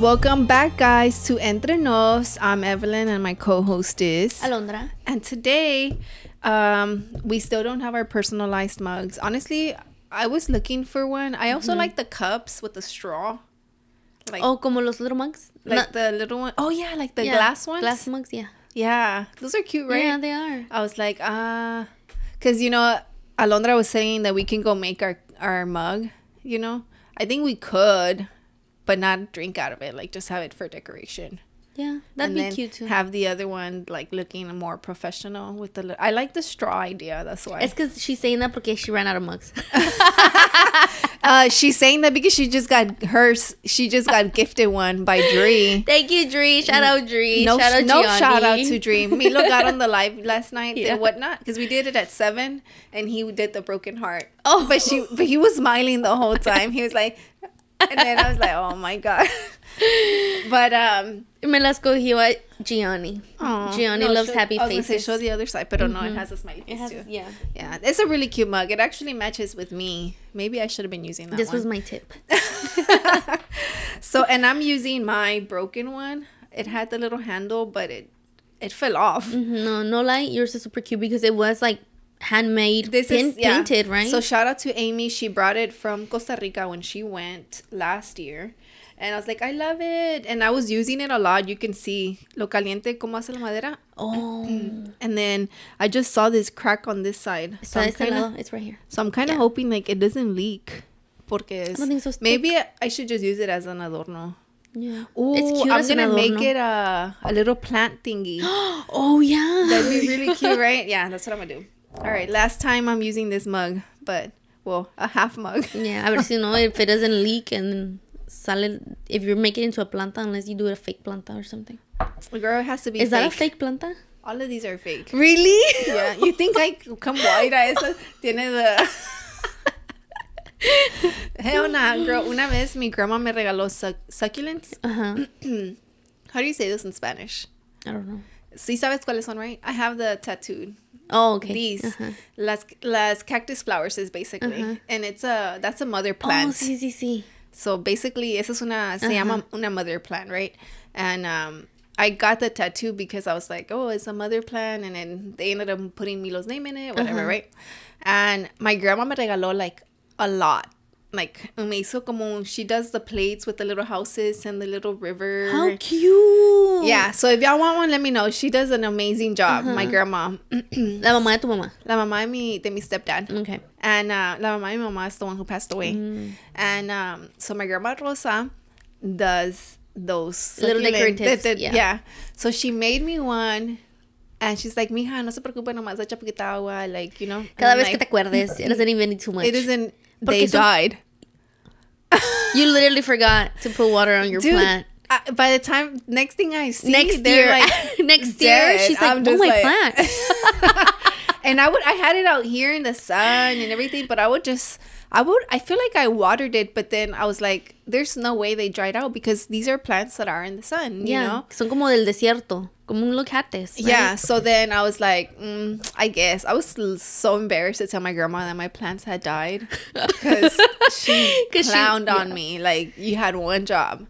Welcome back, guys, to Entre Nos. I'm Evelin and my co-host is Alondra. And today, we still don't have our personalized mugs. Honestly, I was looking for one. I also like the cups with the straw. Like, oh, como los little mugs? Like the little one. Oh, yeah, like the glass ones. Glass mugs, yeah. Yeah, those are cute, right? Yeah, they are. I was like, because, you know, Alondra was saying that we can go make our mug, you know. I think we could, but not drink out of it. Like, just have it for decoration. Yeah, that'd be cute too. Have the other one like looking more professional with the. I like the straw idea. That's why. It's because she's saying that because she ran out of mugs. She's saying that because she just got hers. She just got gifted one by Dree. Thank you, Dree. Shout out, Dree. No shout out to Dree. Milo got on the live last night and whatnot because we did it at 7 and he did the broken heart. Oh, but he was smiling the whole time. He was like, and then I was like, oh my god. But me las cogió a Gianni. Gianni loves happy faces. I was gonna say, show the other side, but no, it has a smiley face too. Yeah, it's a really cute mug. It actually matches with me. Maybe I should have been using that. This was my tip. So, and I'm using my broken one. It had the little handle, but it fell off. No lie, yours is super cute because it was like handmade, painted, right? So shout out to Amy. She brought it from Costa Rica when she went last year. And I was like, I love it. And I was using it a lot. You can see lo caliente como hace la madera. Oh. And then I just saw this crack on this side. So it's right here. So I'm kind of hoping like it doesn't leak. Porque I don't think so. Maybe I should just use it as an adorno. Yeah. Ooh, it's cute. I'm going to make it a little plant thingy. Oh, yeah. That'd be really cute, right? Yeah, that's what I'm going to do. All right. Last time I'm using this mug, but, well, a half mug. Yeah. A ver si no, if it doesn't leak and sale, if you're making it into a planta, unless you do a fake planta or something. Girl, it has to be Is fake. that a fake planta? All of these are fake. Really? Yeah. You think I come white a esa? Tiene the... Hell nah, girl. Una vez mi grandma me regaló succulents. How do you say this in Spanish? I don't know. Sí sabes cuáles son, right? I have the tattooed. Oh, okay. These. Las cactus flowers is basically. And that's a mother plant. Oh, sí. So basically, esa es se llama una mother plant, right? And I got the tattoo because I was like, oh, it's a mother plant. And then they ended up putting Milo's name in it, whatever, right? And my grandma me regaló like a lot. Like, me hizo como, she does the plates with the little houses and the little river. How cute. Yeah, so if y'all want one, let me know. She does an amazing job, my grandma. La mamá de tu mamá. La mamá de mi stepdad. Okay. And la mamá de mi mamá is the one who passed away. And so my grandma Rosa does those little decorative. Yeah. So she made me one. And she's like, mija, no se preocupe, nomás echa poquita agua, like, you know. Cada vez que te acuerdes, it doesn't even need too much. It isn't, they died. You literally forgot to put water on your plant. By the time, next thing I see, next year, like, next year, she's like, oh, my plant. And I had it out here in the sun and everything, but I feel like I watered it, but then I was like, there's no way they dried out because these are plants that are in the sun, you know? Son como del desierto, como un locates. Right? Yeah, so then I was like, I guess. I was so embarrassed to tell my grandma that my plants had died because she clowned on me. Like, you had one job.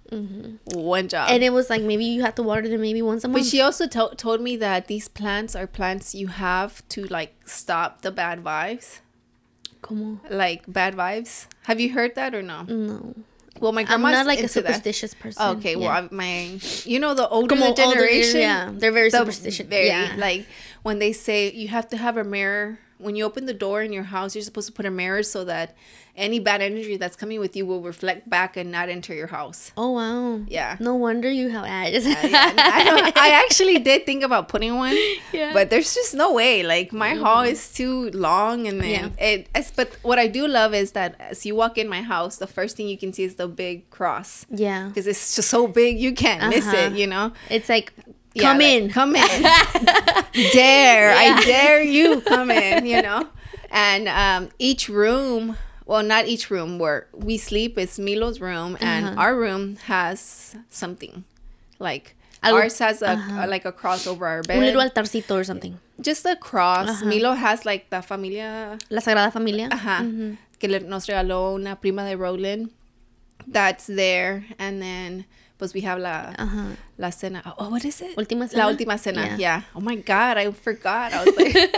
One job. And it was like, maybe you had to water them maybe once a month. But she also told me that these plants are plants you have to, like, stop the bad vibes. Como? Like, bad vibes. Have you heard that or no? No. Well, my grandma's I'm not like a superstitious person. Okay, well, the older generation, they're very superstitious. Like, when they say you have to have a mirror, when you open the door in your house, you're supposed to put a mirror so that any bad energy that's coming with you will reflect back and not enter your house. Oh, wow. Yeah. No wonder you have ads. I actually did think about putting one, but there's just no way. Like, my hall is too long, and then but what I do love is that as you walk in my house, the first thing you can see is the big cross. Yeah. Because it's just so big, you can't miss it, you know? It's like, come in. Dare. I dare you, come in, you know? And each room... Well, not each room where we sleep. It's Milo's room, and our room has something. Like, ours has like a cross over our bed. Un little altarcito or something. Just a cross. Milo has like the familia... La Sagrada Familia. Que nos regaló una prima de Roland. That's there. And then pues we have la cena. Oh, what is it? Última cena? La última cena. Yeah. Oh my God, I forgot. I was like,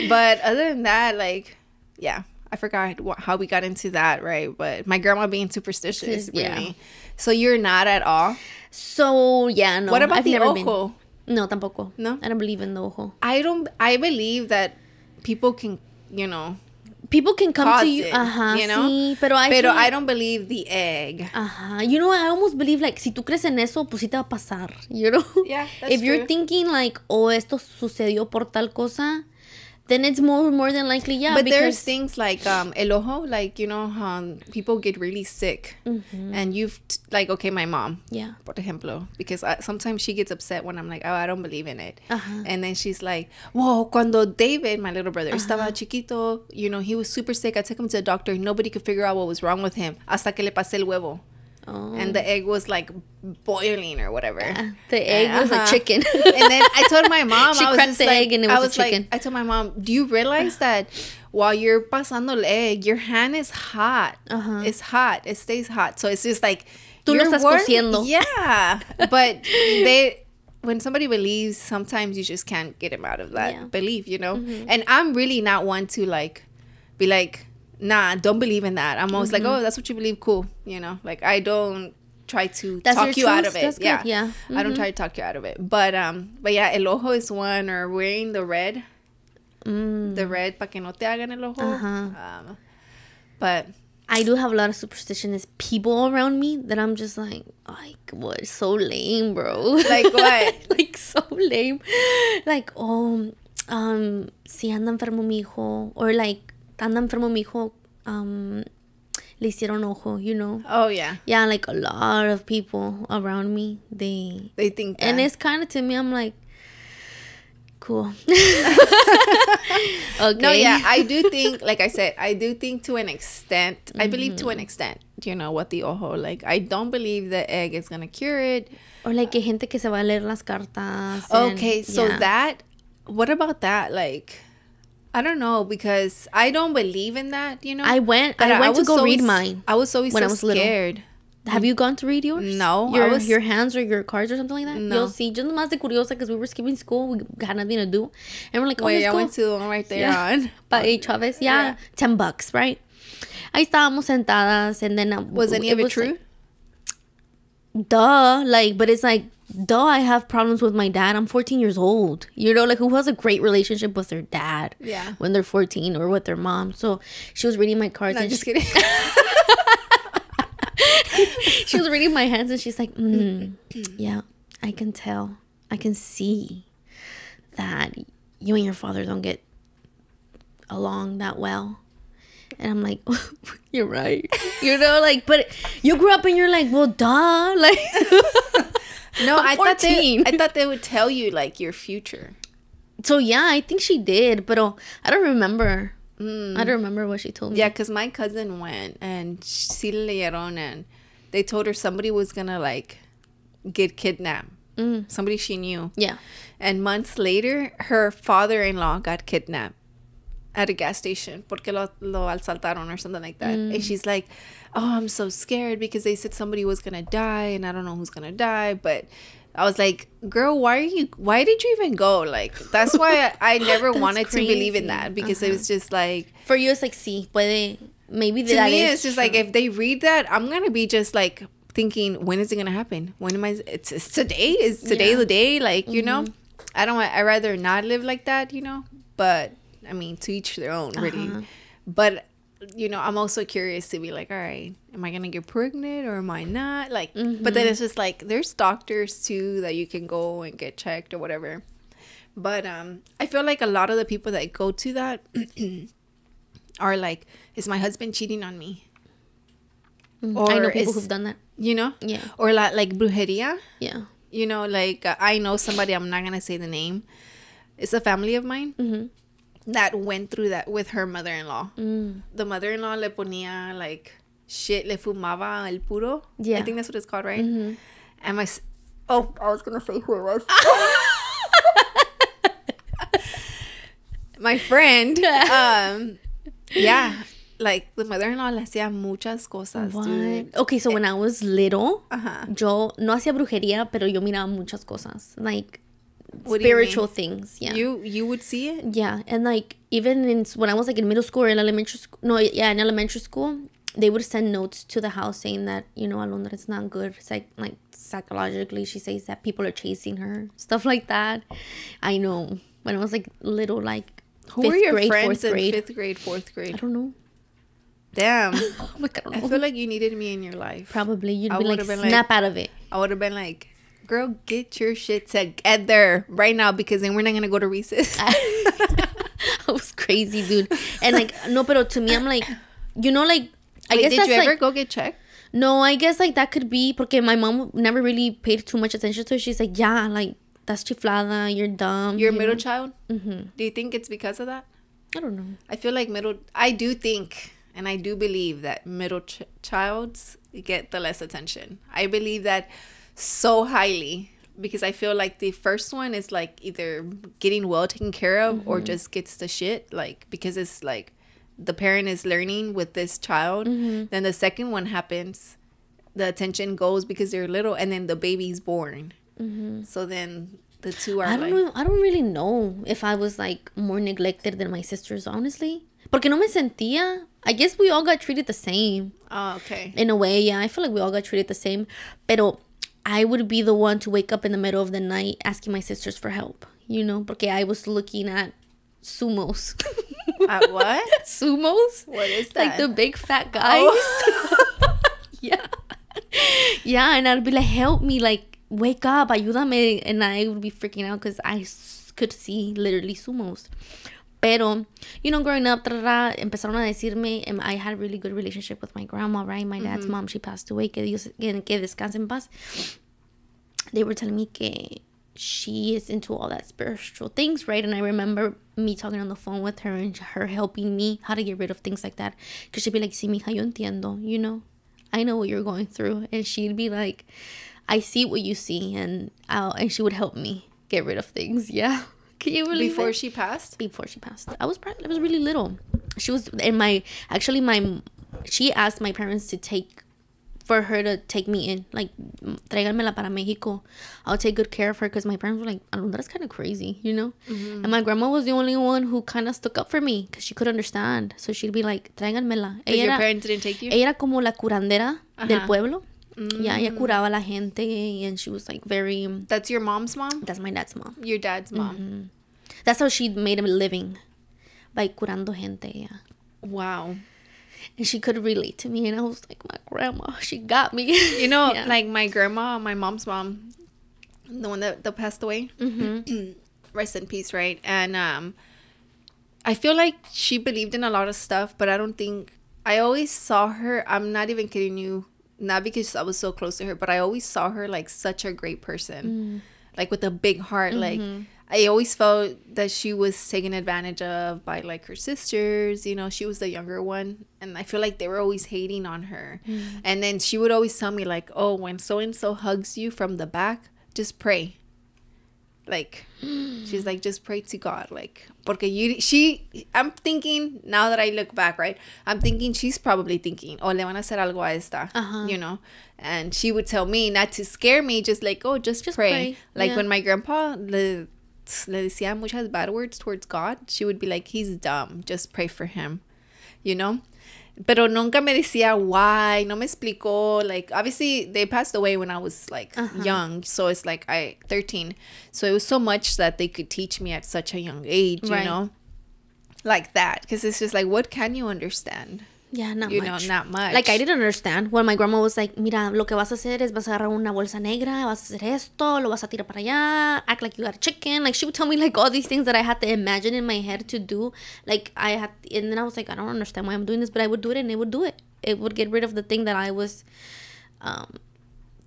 but other than that, like, yeah, I forgot how we got into that, right? But my grandma being superstitious, really. So you're not at all? So, yeah, no. What about I've the never ojo? Been. No, tampoco. No? I don't believe in the ojo. I believe that people can, you know, people can come to you. it, Ajá, you know? Sí, pero I don't believe the egg. Ajá. You know, I almost believe, like, si tú crees en eso, pues sí te va a pasar, you know? Yeah, that's If you're thinking, like, oh, esto sucedió por tal cosa, then it's more than likely, yeah. But there's things like el ojo, like, you know, people get really sick. Mm-hmm. And like, okay, my mom, yeah, por ejemplo, because sometimes she gets upset when I'm like, oh, I don't believe in it. Uh-huh. And then she's like, whoa, cuando David, my little brother, estaba chiquito, you know, he was super sick. I took him to the doctor. Nobody could figure out what was wrong with him. Hasta que le pasé el huevo. Oh. And the egg was like boiling or whatever. The egg was a chicken. And then I told my mom, she cracked the egg and it was a chicken. I told my mom, do you realize that while you're pasando el egg, your hand is hot? It's hot. It stays hot. So it's just like, tú lo estás cociendo. Yeah. But when somebody believes, sometimes you just can't get them out of that belief, you know? And I'm really not one to like be like, nah, don't believe in that. I'm always like, oh, that's what you believe, cool, you know, like I don't try to talk you out of it. That's good. Yeah. I don't try to talk you out of it, but yeah, el ojo is one, or wearing the red pa que no te hagan el ojo. But I do have a lot of superstitionist people around me that I'm just like what, so lame, bro. Like what? Like so lame. Like, oh, si anda enfermo mi hijo, or like anda enfermo mi hijo, le hicieron ojo, you know? Oh, yeah. Yeah, like a lot of people around me, they think that. And it's kind of, to me, I'm like, cool. Okay. No, yeah, I do think, like I said, I do think to an extent, I believe to an extent, you know, what the ojo, like, I don't believe the egg is going to cure it. Or like que gente que se va a leer las cartas. Okay, so that, what about that? Like, I don't know, because I don't believe in that, you know. I went to go read mine. I was always so scared. Little. Have you gone to read yours? No. Your hands or your cards or something like that? No. You'll see. Just más de curiosa, because we were skipping school. We had nothing to do. And we're like, wait, I went to the one right there on. By H. Chavez. Yeah. $10, right? Ahí estábamos sentadas, and then... was any of it true? Like, duh. Like, but it's like, duh, I have problems with my dad. I'm 14 years old. You know, like, who has a great relationship with their dad? Yeah. When they're 14, or with their mom. So she was reading my cards. No, and just kidding. She was reading my hands, and she's like, yeah, I can tell. I can see that you and your father don't get along that well. And I'm like, you're right. You know, like, but you grew up and you're like, well, duh. Like, no, I thought they would tell you, like, your future. So, yeah, I think she did. But I don't remember. I don't remember what she told me. Yeah, because my cousin went, and sí le leyeron, and they told her somebody was going to, like, get kidnapped. Somebody she knew. Yeah. And months later, her father-in-law got kidnapped at a gas station porque lo asaltaron or something like that. And she's like, oh, I'm so scared because they said somebody was going to die, and I don't know who's going to die. But I was like, girl, why did you even go? Like, that's why I never wanted to believe in that, because it was just like, for you, it's like, sí, puede, maybe to me, it's just true. Like, if they read that, I'm going to be just like thinking, when is it going to happen? When am I, it's today? Is today the day? Like, you know, I'd rather not live like that, you know, but I mean, to each their own, really. But, you know, I'm also curious to be like, all right, am I going to get pregnant or am I not? Like, but then it's just like, there's doctors too that you can go and get checked or whatever. But I feel like a lot of the people that go to that are like, is my husband cheating on me? Or I know people who've done that. You know? Yeah. Or like brujeria. Yeah. You know, like I know somebody, I'm not going to say the name. It's a family of mine that went through that with her mother-in-law. The mother-in-law le ponía like shit, le fumaba el puro. Yeah. I think that's what it's called, right? And I was going to say who it was. My friend, yeah, like, the mother-in-law le hacía muchas cosas, What? dude. Okay, so when I was little, Ajá. yo no hacía brujería, pero yo miraba muchas cosas. Like, What do you spiritual mean? things. Yeah. You would see it? Yeah, and like even when I was like in middle school or in elementary school, in elementary school, they would send notes to the house saying that, you know, Alondra, it's not good. It's like psychologically, she says that people are chasing her, stuff like that. I know when I was like little, like Who were your grade, friends in 5th grade? 5th grade, 4th I grade? don't know. Damn. Like, I don't know. I feel like you needed me in your life. Probably you'd I be like would've been snap out of it. I would have been like, girl, get your shit together right now, because then we're not gonna go to recess. I was crazy, dude. And like no, but to me, I'm like, you know, like I Wait, guess did that's you ever like go get checked? no, I guess like that could be porque my mom never really paid too much attention to it. She's like, yeah, like that's chiflada, you're dumb. You're a you middle know? child. Mm-hmm. Do you think it's because of that? I don't know. I feel like I do think, and I do believe that middle childs get the less attention. I believe that so highly, because I feel like the first one is like either getting well taken care of or just gets the shit, like, because it's like the parent is learning with this child. Then the second one happens, the attention goes because they're little, and then the baby's born. So then the two are I don't know. I don't really know if I was like more neglected than my sisters, honestly. Porque no me sentía. I guess we all got treated the same. Oh, okay. In a way, yeah. I feel like we all got treated the same. Pero I would be the one to wake up in the middle of the night asking my sisters for help. You know? Porque I was looking at sumos. At what? Sumos? What is that? Like the big fat guys. Yeah. Yeah, and I'd be like, help me, like, wake up, ayúdame. And I would be freaking out because I could see literally sumos. Pero, you know, growing up, empezaron a decirme, I had a really good relationship with my grandma, right? My dad's mom, she passed away, que descanse en paz. They were telling me que she is into all that spiritual things, right? And I remember me talking on the phone with her and her helping me how to get rid of things like that. Because she'd be like, sí, mija, yo entiendo, you know? I know what you're going through. And she'd be like, I see what you see. And she would help me get rid of things, yeah. Can you believe Before it? she passed? Before she passed. I was really little. She was in she asked my parents for her to take me in, like, tráiganmela para Mexico. I'll take good care of her, because my parents were like, Alondra's kind of crazy, you know? And my grandma was the only one who kind of stuck up for me, because she could understand. So she'd be like, tráiganmela. But your parents didn't take you? Ella era como la curandera del pueblo. Yeah, ella curaba a la gente, and she was like very... That's your mom's mom? That's my dad's mom. Your dad's mom. That's how she made a living, by curando gente, yeah. Wow. And she could relate to me, and I was like, my grandma, she got me. You know, Yeah. like my grandma, my mom's mom, the one that passed away, rest in peace, right? And I feel like she believed in a lot of stuff, but I always saw her, I'm not even kidding you, not because I was so close to her, but I always saw her like such a great person, like with a big heart. Like, I always felt that she was taken advantage of by like her sisters, you know, she was the younger one. And I feel like they were always hating on her. And then she would always tell me like, oh, when so-and-so hugs you from the back, just pray. Like, she's like, just pray to God. Like, porque I'm thinking, now that I look back, right? I'm thinking she's probably thinking, oh, le van a hacer algo a esta, you know? And she would tell me not to scare me, just like, oh, just pray. Like, when my grandpa le decía muchas bad words towards God, she would be like, he's dumb, just pray for him, you know? Pero nunca me decía why, no me explicó. Like, obviously, they passed away when I was, like, young. So, it's like 13. So, it was so much that they could teach me at such a young age, you know? Like that. Because it's just like, what can you understand? Yeah, not much. Not much. Like, I didn't understand when my grandma was like, mira, lo que vas a hacer es vas a agarrar una bolsa negra, vas a hacer esto, lo vas a tirar para allá, act like you got a chicken. Like, she would tell me, like, all these things that I had to imagine in my head to do. Like, and then I was like, I don't understand why I'm doing this, but I would do it, and it would do it. It would get rid of the thing that I was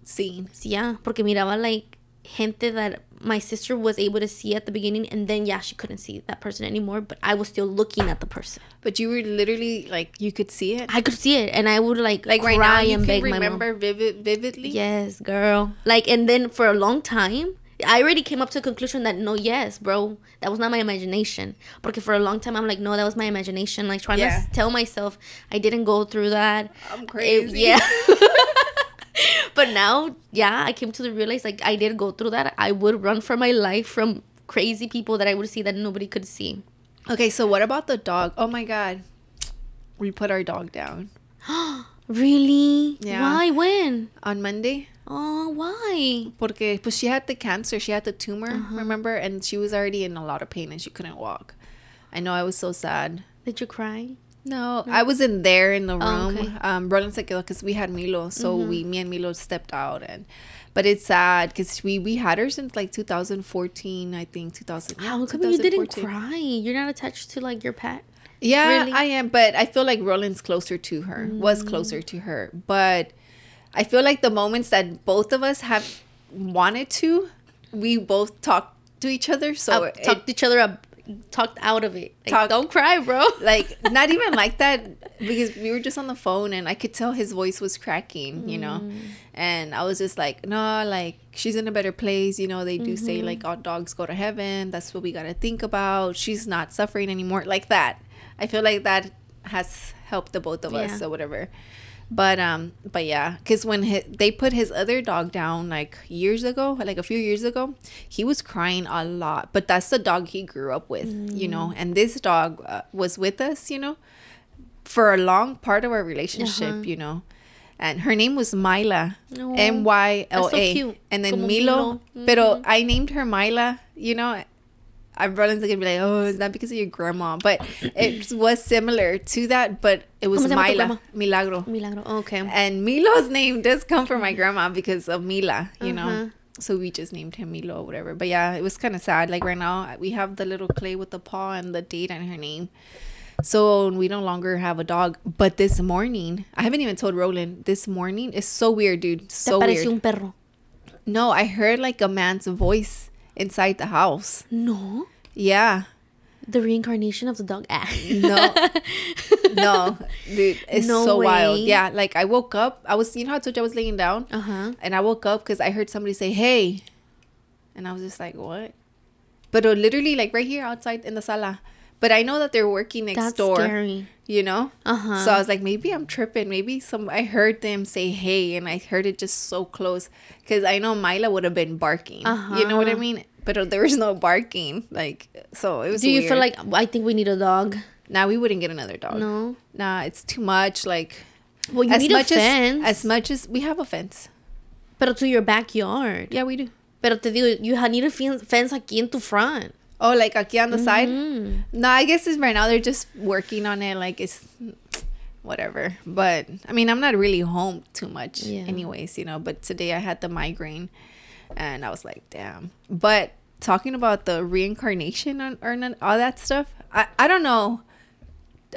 seeing. Yeah, porque miraba, like, gente that my sister was able to see at the beginning, and then she couldn't see that person anymore, but I was still looking at the person. But you were literally like, you could see it? I could see it, and I would like cry right now, and beg my mom. You can remember vividly? Yes, girl. Like, and then for a long time I already came up to the conclusion that no, yes, bro, that was not my imagination. Porque for a long time I'm like, no, that was my imagination. Like trying to tell myself I didn't go through that. I'm crazy. Yeah. But now, yeah, I came to the realize like I did go through that. I would run for my life from crazy people that I would see that nobody could see. Okay, so what about the dog? Oh my God. We put our dog down. Really? Yeah. Why? When? On Monday. Oh, why? Porque pues she had the cancer. She had the tumor, remember? And she was already in a lot of pain and she couldn't walk. I know, I was so sad. Did you cry? No, I was in there in the room. Oh, okay. Roland se quedó because we had Milo. So me and Milo stepped out. But it's sad because we had her since like 2014, I think. 2000. How come you didn't cry? You're not attached to like your pet? Yeah, really? I am. But I feel like Roland's closer to her, was closer to her. But I feel like the moments that both of us have wanted to, we both talked to each other. So talked each other up. Talked out of it. Like, don't cry, bro. Like, not even like that, because we were just on the phone and I could tell his voice was cracking, you know. And I was just like, no, like, she's in a better place, you know. They do say like all dogs go to heaven. That's what we got to think about. She's not suffering anymore, like that. I feel like that has helped the both of us or whatever. But yeah, because when they put his other dog down like years ago, like a few years ago, he was crying a lot. But that's the dog he grew up with, you know. And this dog was with us, you know, for a long part of our relationship, you know. And her name was Myla, Myla. That's so cute. And then Milo. Pero I named her Myla, you know. I'm probably gonna be like, oh, it's not because of your grandma, but it was similar to that, but it was Myla, Milagro. Okay. And Milo's name does come from my grandma because of Mila, you know. So we just named him Milo or whatever. But yeah, it was kind of sad. Like right now, we have the little clay with the paw and the date and her name. So we no longer have a dog. But this morning, I haven't even told Roland. This morning is so weird, dude. So weird. Un perro? No, I heard like a man's voice inside the house. No. Yeah. The reincarnation of the dog. No, dude, it's so wild. Yeah, like I woke up. I was, you know how I told you I was laying down? And I woke up because I heard somebody say, hey. And I was just like, what? But literally like right here outside in the sala. But I know that they're working next door. That's scary. You know? So I was like, maybe I'm tripping. Maybe I heard them say, hey, and I heard it just so close. Because I know Myla would have been barking. You know what I mean? But there was no barking. Like, so it was weird. Do you feel like, I think we need a dog? Nah, we wouldn't get another dog. No? Nah, it's too much. Like, well, you need a fence. As much as we have a fence. Pero to your backyard. Yeah, we do. Pero te digo, you need a fence aquí in tu front. Oh, like aquí on the side? No, I guess it's right now they're just working on it. Like, it's whatever. But, I mean, I'm not really home too much anyways, you know. But today I had the migraine. And I was like, damn. But talking about the reincarnation or all that stuff, I don't know.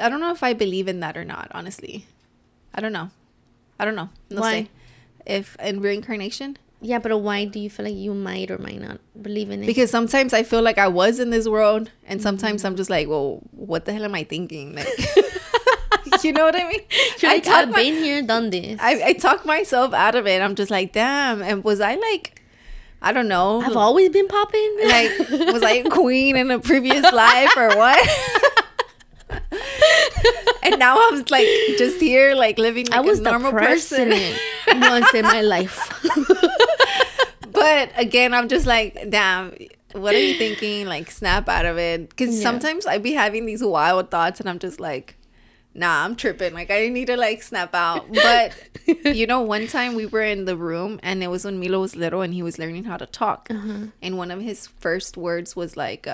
I don't know if I believe in that or not, honestly. I don't know. No Why? Sé. If in reincarnation? Yeah, but why do you feel like you might or might not believe in it? Because sometimes I feel like I was in this world, and sometimes I'm just like, well, what the hell am I thinking? Like, you know what I mean? I've been here, done this. I talk myself out of it. I'm just like, damn. And was I like, I don't know. I've always been popping. Like, was I a queen in a previous life or what? And now I'm like just here, like living like a normal person once in my life. But again, I'm just like, damn, what are you thinking? Like, snap out of it. Because sometimes I be having these wild thoughts and I'm just like, nah, I'm tripping. Like, I need to like snap out. But you know, one time we were in the room and it was when Milo was little and he was learning how to talk. And one of his first words was like,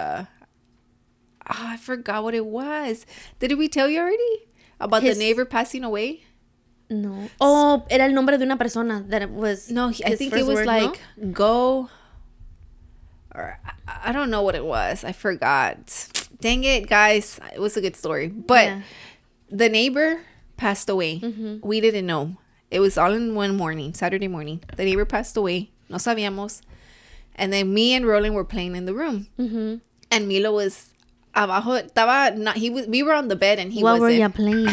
I forgot what it was. Did we tell you already about the neighbor passing away? No. Oh, era el nombre de una persona that it was. No, I think it was like go. Or I don't know what it was. I forgot. Dang it, guys! It was a good story, but the neighbor passed away. We didn't know. It was all in one morning, Saturday morning. The neighbor passed away. No sabíamos. And then me and Roland were playing in the room, and Milo was. Abajo, we were on the bed and he wasn't. What were you playing?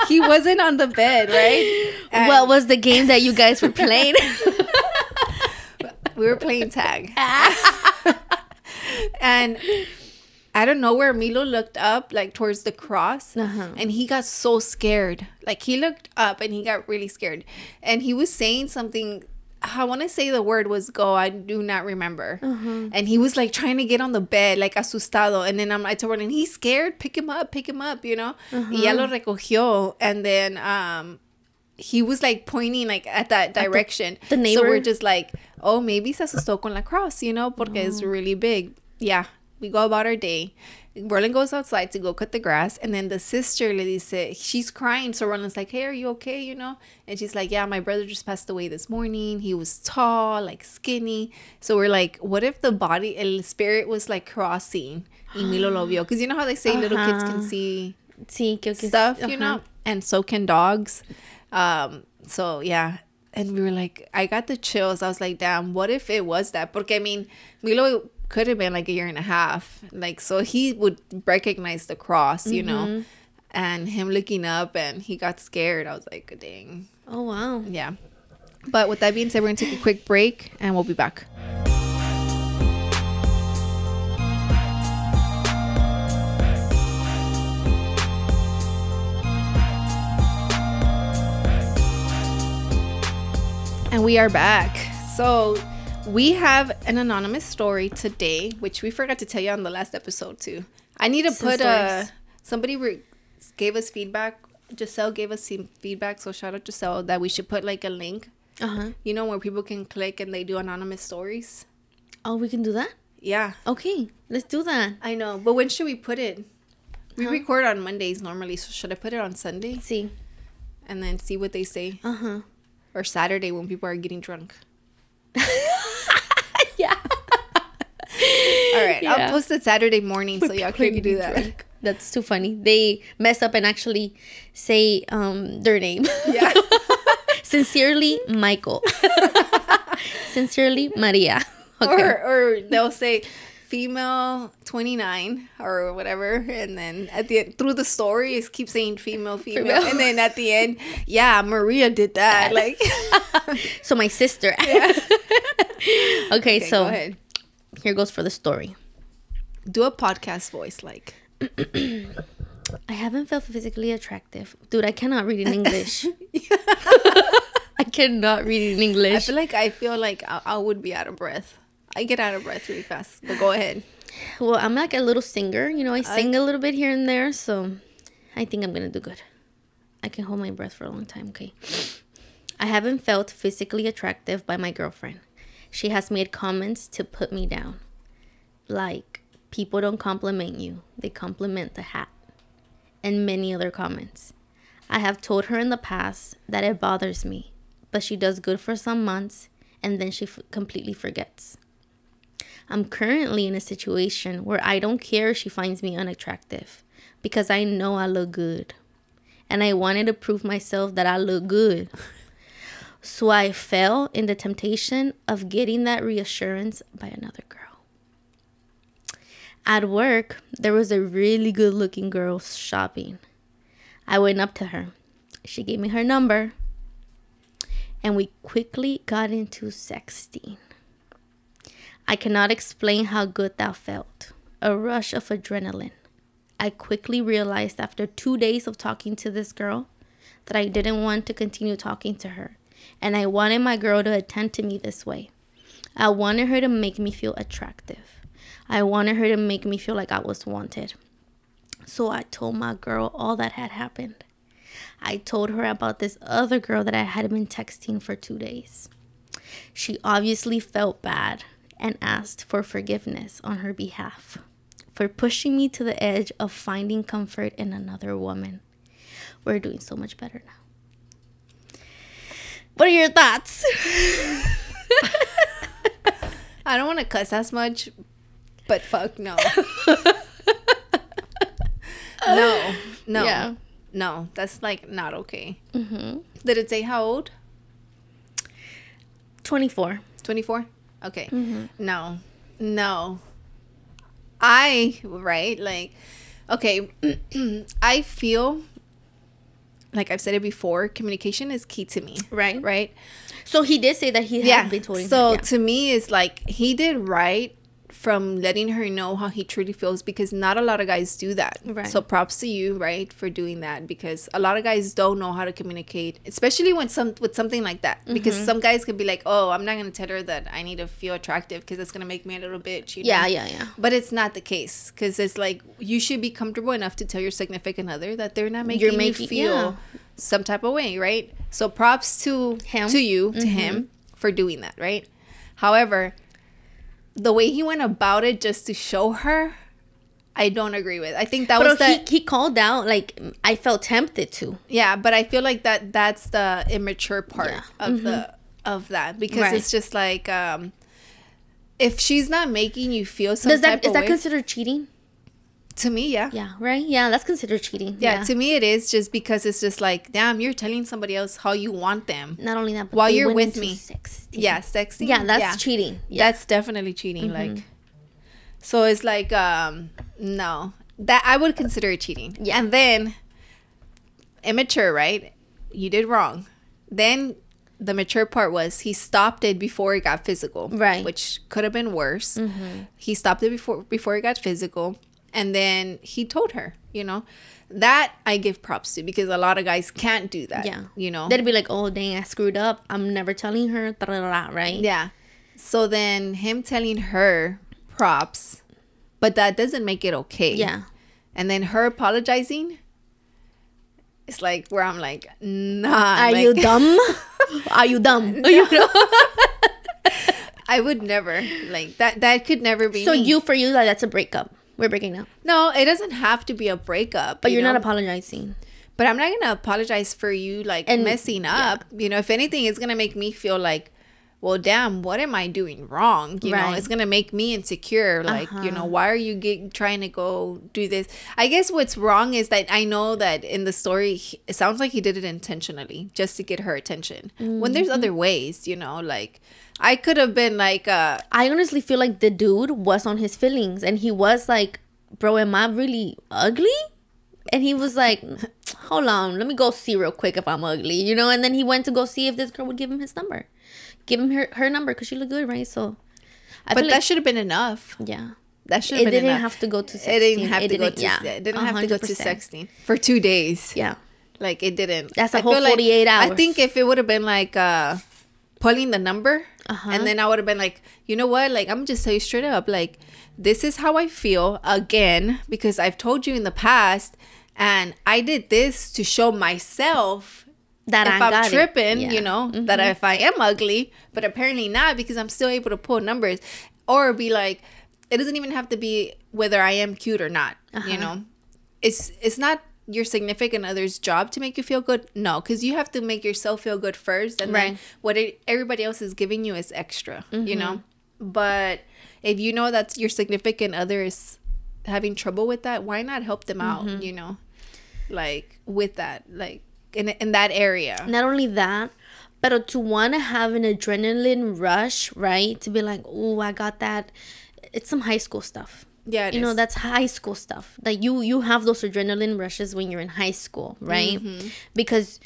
He wasn't on the bed, right? And what was the game that you guys were playing? We were playing tag. And I don't know where Milo looked up, like towards the cross, and he got so scared. Like he looked up and he got really scared. And he was saying something. I want to say the word was go. I do not remember. And he was like trying to get on the bed, like asustado. And then I told him, he's scared. Pick him up, you know. Y ya lo recogió. And then he was like pointing like at that direction. The neighbor. So we're just like, oh, maybe se asustó con la cross, you know, porque it's really big. Yeah. We go about our day. Roland goes outside to go cut the grass. And then the sister, le dice, she's crying. So Roland's like, hey, are you okay? You know? And she's like, yeah, my brother just passed away this morning. He was tall, like skinny. So we're like, what if the body, el spirit was like crossing? Y Milo lo vio. Because you know how they say little kids can see stuff, you know? And so can dogs. So, yeah. And we were like, I got the chills. I was like, damn, what if it was that? Porque, I mean, Milo could have been like a year and a half, like, so he would recognize the cross, you know, and him looking up, and he got scared. I was like, dang. Oh wow. Yeah. But with that being said, we're gonna take a quick break and we'll be back. And we are back. So we have an anonymous story today, which we forgot to tell you on the last episode too. I need to put somebody gave us feedback. Giselle gave us some feedback, so shout out Giselle, that we should put like a link, you know, where people can click and they do anonymous stories. Oh, we can do that? Yeah. Okay, let's do that. I know, but when should we put it? We record on Mondays normally, so should I put it on Sunday? See. And then see what they say. Or Saturday when people are getting drunk. Yeah. All right. Yeah. I'll post it Saturday morning so y'all can do that. Drunk. That's too funny. They mess up and actually say their name. Yeah. Sincerely, Michael. Sincerely, Maria. Okay. Or they'll say female 29 or whatever, and then at the end, through the story, it keeps saying female, and then at the end, yeah, Maria did that. Like, so my sister. Yeah. Okay, so go ahead. Here goes for the story. Do a podcast voice, like. I haven't felt physically attractive. Dude, I cannot read in English. I cannot read in English. I feel like I would be out of breath. I get out of breath really fast, but go ahead. Well, I'm like a little singer. You know, I sing a little bit here and there, so I think I'm going to do good. I can hold my breath for a long time, okay? I haven't felt physically attractive by my girlfriend. She has made comments to put me down. Like, people don't compliment you. They compliment the hat. And many other comments. I have told her in the past that it bothers me, but she does good for some months, and then she completely forgets. I'm currently in a situation where I don't care if she finds me unattractive because I know I look good. And I wanted to prove myself that I look good. So I fell in the temptation of getting that reassurance by another girl. At work, there was a really good looking girl shopping. I went up to her. She gave me her number. And we quickly got into sexting. I cannot explain how good that felt. A rush of adrenaline. I quickly realized after 2 days of talking to this girl that I didn't want to continue talking to her. And I wanted my girl to attend to me this way. I wanted her to make me feel attractive. I wanted her to make me feel like I was wanted. So I told my girl all that had happened. I told her about this other girl that I had been texting for 2 days. She obviously felt bad and asked for forgiveness on her behalf for pushing me to the edge of finding comfort in another woman. We're doing so much better now. What are your thoughts? I don't want to cuss as much, but fuck no. No. Yeah. No, that's like not okay. Mm-hmm. Did it say how old? 24. 24? Okay. Mm-hmm. No. Okay. I feel like I've said it before, communication is key to me. Right. So he did say that he had been told. So to me, it's like he did right from letting her know how he truly feels, because not a lot of guys do that. Right. So props to you, right, for doing that, because a lot of guys don't know how to communicate, especially with something like that. Because some guys could be like, oh, I'm not going to tell her that I need to feel attractive because it's going to make me a little bitch. You know? Yeah. But it's not the case, because it's like you should be comfortable enough to tell your significant other that they're not making you feel some type of way, right? So props to him, to him for doing that, right? However, the way he went about it just to show her, I don't agree with. I think he called out, like, I felt tempted to. Yeah, but I feel like that's the immature part of that, because it's just like, if she's not making you feel some type of way. Is that considered cheating? To me, yeah. Yeah, right? Yeah, that's considered cheating. Yeah, to me it is, just because it's just like, damn, you're telling somebody else how you want them. Not only that, but while you're with me. Sexting. Yeah, sexting. Yeah, that's cheating. Yeah. That's definitely cheating. Like, so it's like, no. That I would consider it cheating. Yeah. And then, immature, right? You did wrong. Then, the mature part was he stopped it before it got physical. Right. Which could have been worse. He stopped it before it got physical. And then he told her, you know, that I give props to, because a lot of guys can't do that. Yeah. You know, they'd be like, oh, dang, I screwed up. I'm never telling her. Right. Yeah. So then him telling her props, but that doesn't make it okay. Yeah. And then her apologizing. It's like where I'm like, nah. Are you dumb? Are you dumb? No. You know? I would never, like, that could never be so me. for you, that's a breakup. We're breaking up. No, it doesn't have to be a breakup. But you're not apologizing. But I'm not going to apologize for you, like, messing up. You know, if anything, it's going to make me feel like, well, damn, what am I doing wrong? You know, it's going to make me insecure. Like, you know, why are you trying to go do this? I guess what's wrong is that I know that in the story, it sounds like he did it intentionally just to get her attention. When there's other ways, you know, like, I could have been like... I honestly feel like the dude was on his feelings. And he was like, bro, am I really ugly? And he was like, hold on, let me go see real quick if I'm ugly, you know? And then he went to go see if this girl would give him his number. Give him her number, because she looked good, right? So... But that should have been enough. Yeah. That should have been enough. It didn't have to go to sexting. It didn't have to go to sexting. For 2 days. Yeah. Like, it didn't. That's a whole 48 hours. I think if it would have been like... pulling the number, and then I would have been like, you know what, like, I'm gonna just tell you straight up, like, this is how I feel again, because I've told you in the past, and I did this to show myself that if I'm tripping, you know, that if I am ugly, but apparently not, because I'm still able to pull numbers. Or be like, it doesn't even have to be whether I am cute or not, you know. It's not your significant other's job to make you feel good. No, because you have to make yourself feel good first, and then what everybody else is giving you is extra, you know. But if you know that your significant other is having trouble with that, why not help them out, you know, like, with that, like, in that area. Not only that, but to want to have an adrenaline rush, right? To be like, oh, I got that. It's some high school stuff. Yeah, you know, that's high school stuff. Like, you have those adrenaline rushes when you're in high school, right? Because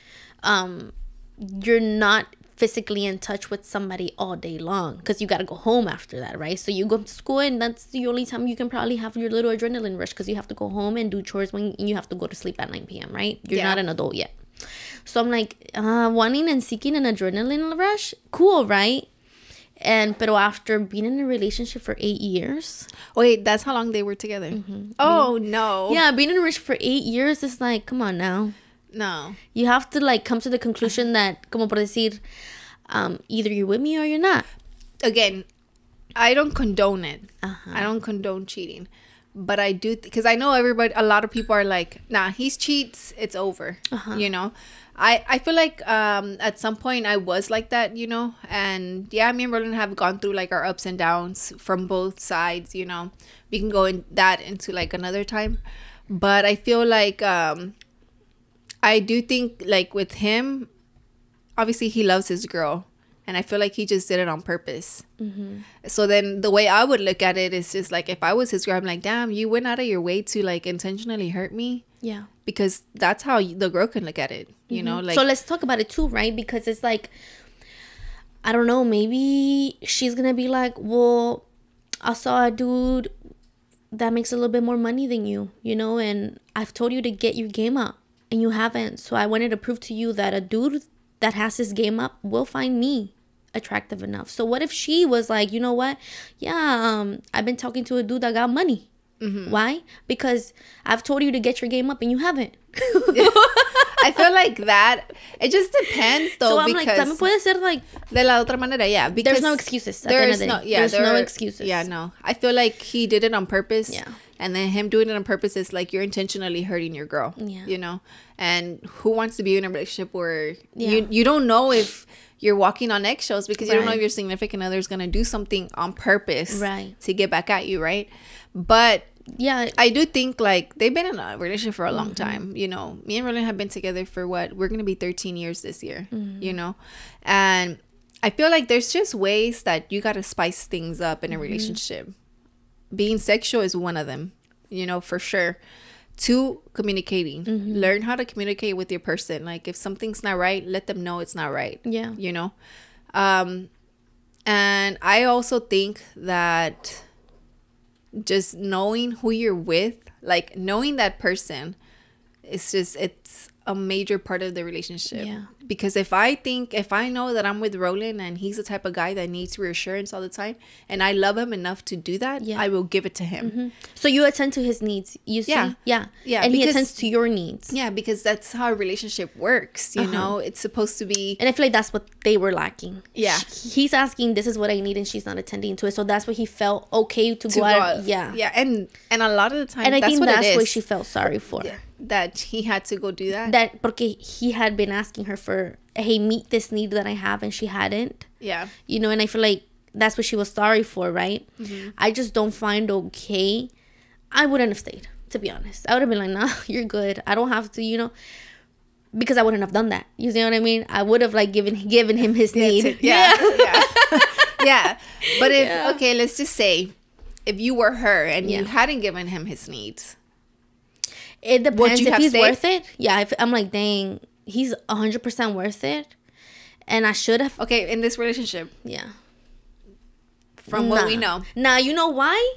you're not physically in touch with somebody all day long, because you got to go home after that, right? So you go to school, and that's the only time you can probably have your little adrenaline rush, because you have to go home and do chores when you have to go to sleep at 9 p.m., right? You're not an adult yet. So I'm like, wanting and seeking an adrenaline rush, cool, right? But after being in a relationship for 8 years. Wait, that's how long they were together? Oh, no. Yeah, being in a relationship for 8 years is like, come on now. No. You have to, like, come to the conclusion that, como por decir, either you're with me or you're not. Again, I don't condone it. I don't condone cheating. But I do, because I know a lot of people are like, nah, he cheats, it's over, you know. I feel like at some point I was like that, you know. And yeah, me and Roland have gone through, like, our ups and downs from both sides, you know. We can go into like another time. But I feel like I do think, like, with him, obviously he loves his girl. And I feel like he just did it on purpose. So then the way I would look at it is just like, if I was his girl, I'm like, damn, you went out of your way to, like, intentionally hurt me. Yeah. because that's how the girl can look at it, you know? Like, so let's talk about it too, right? Because it's like, I don't know, maybe she's gonna be like, well, I saw a dude that makes a little bit more money than you, you know, and I've told you to get your game up and you haven't. So I wanted to prove to you that a dude that has his game up will find me attractive enough. So what if she was like, you know what? Yeah, I've been talking to a dude that got money. Why? Because I've told you to get your game up and you haven't. I feel like that, it just depends though. So I'm because like, también puede ser like, de la otra manera, yeah. Because there's no excuses. There's no excuses. Yeah, no. I feel like he did it on purpose. Yeah. And then him doing it on purpose is like you're intentionally hurting your girl. Yeah. You know? And who wants to be in a relationship where you don't know if you're walking on eggshells because you don't know if your significant other is going to do something on purpose to get back at you, right? But yeah, I do think like they've been in a relationship for a long time. You know, me and Rollie have been together for we're going to be 13 years this year, you know? And I feel like there's just ways that you got to spice things up in a relationship. Being sexual is one of them, you know, for sure. 2, communicating. Learn how to communicate with your person. Like if something's not right, let them know it's not right. Yeah. You know? And I also think that just knowing who you're with, like knowing that person, it's a major part of the relationship. Yeah. Because if I know that I'm with Roland and he's the type of guy that needs reassurance all the time and I love him enough to do that, I will give it to him. So you attend to his needs, you see? Yeah. And he attends to your needs. Yeah, because that's how a relationship works, you know? It's supposed to be... And I feel like that's what they were lacking. Yeah. He's asking, this is what I need, and she's not attending to it. So that's what he felt okay to go out. Yeah. Yeah, and a lot of the time, and I think that's what what she felt sorry for. Yeah. That he had to go do that. That porque he had been asking her for, hey, meet this need that I have, and she hadn't. Yeah. You know, and I feel like that's what she was sorry for, right? I just don't find okay. I wouldn't have stayed, to be honest. I would have been like, nah, you're good. I don't have to, you know, because I wouldn't have done that. You see what I mean? I would have like given him his need. Yeah. Yeah. But okay, let's just say if you were her and you hadn't given him his needs. It depends if he's worth it. Yeah, if I'm like, dang, he's 100% worth it, and I should have. Okay, in this relationship. Yeah. From what we know. Nah, you know why?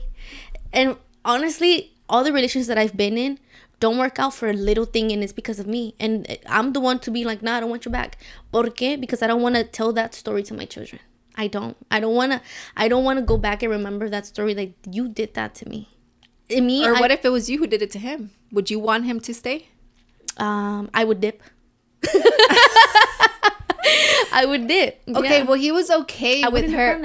And honestly, all the relations that I've been in don't work out for a little thing, and it's because of me. And I'm the one to be like, nah, I don't want you back. ¿Por qué? Because I don't want to tell that story to my children. I don't want to go back and remember that story like you did that to me. What if it was you who did it to him? Would you want him to stay? I would dip. I would dip. Okay, well, he was okay with her.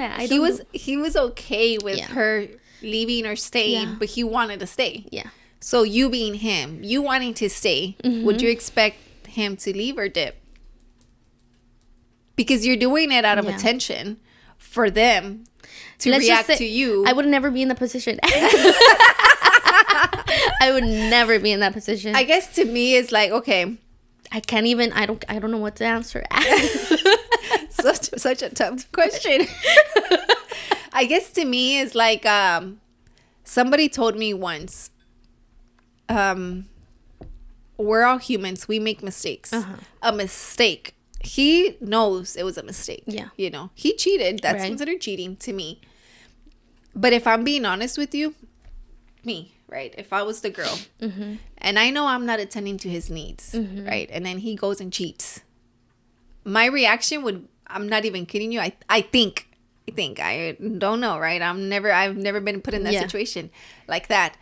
He was okay with her leaving or staying, but he wanted to stay. Yeah. So you being him, you wanting to stay, would you expect him to leave or dip? Because you're doing it out of attention for them to react to you. I would never be in the position. I would never be in that position. I guess to me it's like, okay, I can't even, I don't know what to answer. Such a tough question. I guess to me it's like somebody told me once, we're all humans, we make mistakes. A mistake, he knows it was a mistake. Yeah, you know, he cheated. That's considered cheating to me. But if I'm being honest with you, right, if I was the girl and I know I'm not attending to his needs, right, and then he goes and cheats, my reaction would, I'm not even kidding you, I think I don't know, right, I've never been put in that situation like that.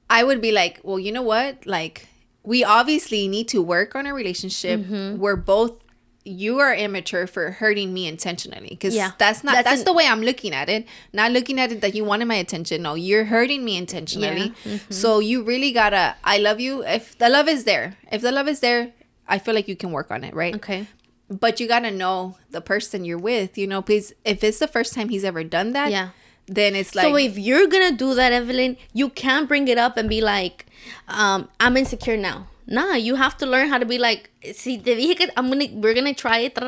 I would be like, well, you know what, like, we obviously need to work on a relationship where both you are immature for hurting me intentionally, because that's the way I'm looking at it. Not looking at it that you wanted my attention. No, you're hurting me intentionally. So you really gotta, I love you. If the love is there, I feel like you can work on it, right? Okay. But you gotta know the person you're with, you know, please. If it's the first time he's ever done that, then it's like, so if you're gonna do that, Evelyn, you can't bring it up and be like, I'm insecure now. Nah, you have to learn how to be like, si te dije que we're gonna try it.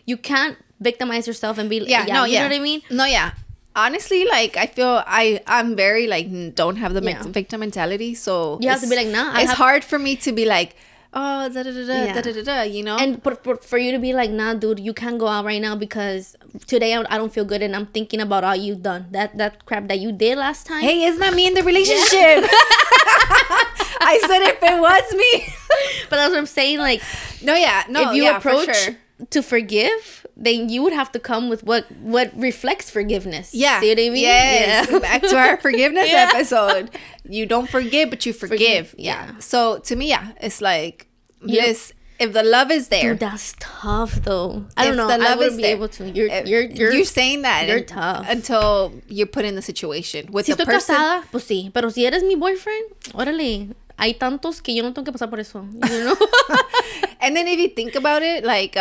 You can't victimize yourself and be like, you know what I mean? No, yeah. honestly, like, I feel I'm very, like, don't have the victim mentality. So you have to be like, nah. It's hard for me to be like, oh, da-da-da-da, you know? And for you to be like, nah, dude, you can't go out right now because today I don't feel good and I'm thinking about all you've done. That crap that you did last time. Hey, it's not me in the relationship. I said if it was me. But that's what I'm saying. Like, if you approach to forgive, then you would have to come with what reflects forgiveness. Yeah. See what I mean? Yes. Yeah. Back to our forgiveness episode. You don't forgive, but you forgive. Yeah. So to me, it's like this. If the love is there, dude, that's tough though. I don't know. The love I wouldn't is be there. able to. You're saying that. You're tough until you're put in the situation with si the estoy person. Casada, pues sí. Pero si eres mi boyfriend, órale. Hay tantos que yo no tengo que pasar por eso. You know. And then if you think about it, like,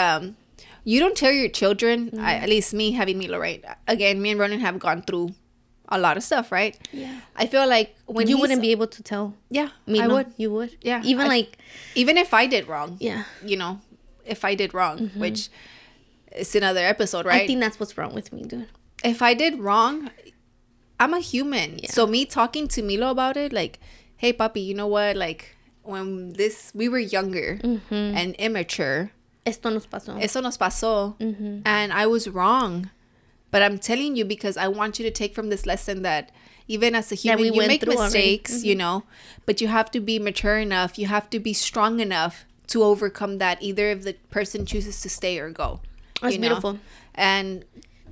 you don't tell your children. At least me having Milo, right? Again, me and Ronan have gone through a lot of stuff, right? Yeah. I feel like when you wouldn't be able to tell. Yeah, Milo, I would. You would. Yeah. Even if I did wrong. Yeah. You know, if I did wrong, which is another episode, right? I think that's what's wrong with me, dude. If I did wrong, I'm a human. Yeah. So me talking to Milo about it, like, hey, papi, you know what? Like, when we were younger and immature. Esto nos pasó. And I was wrong. But I'm telling you because I want you to take from this lesson that even as a human, you make mistakes, you know, but you have to be mature enough. You have to be strong enough to overcome that, either if the person chooses to stay or go. That's beautiful. And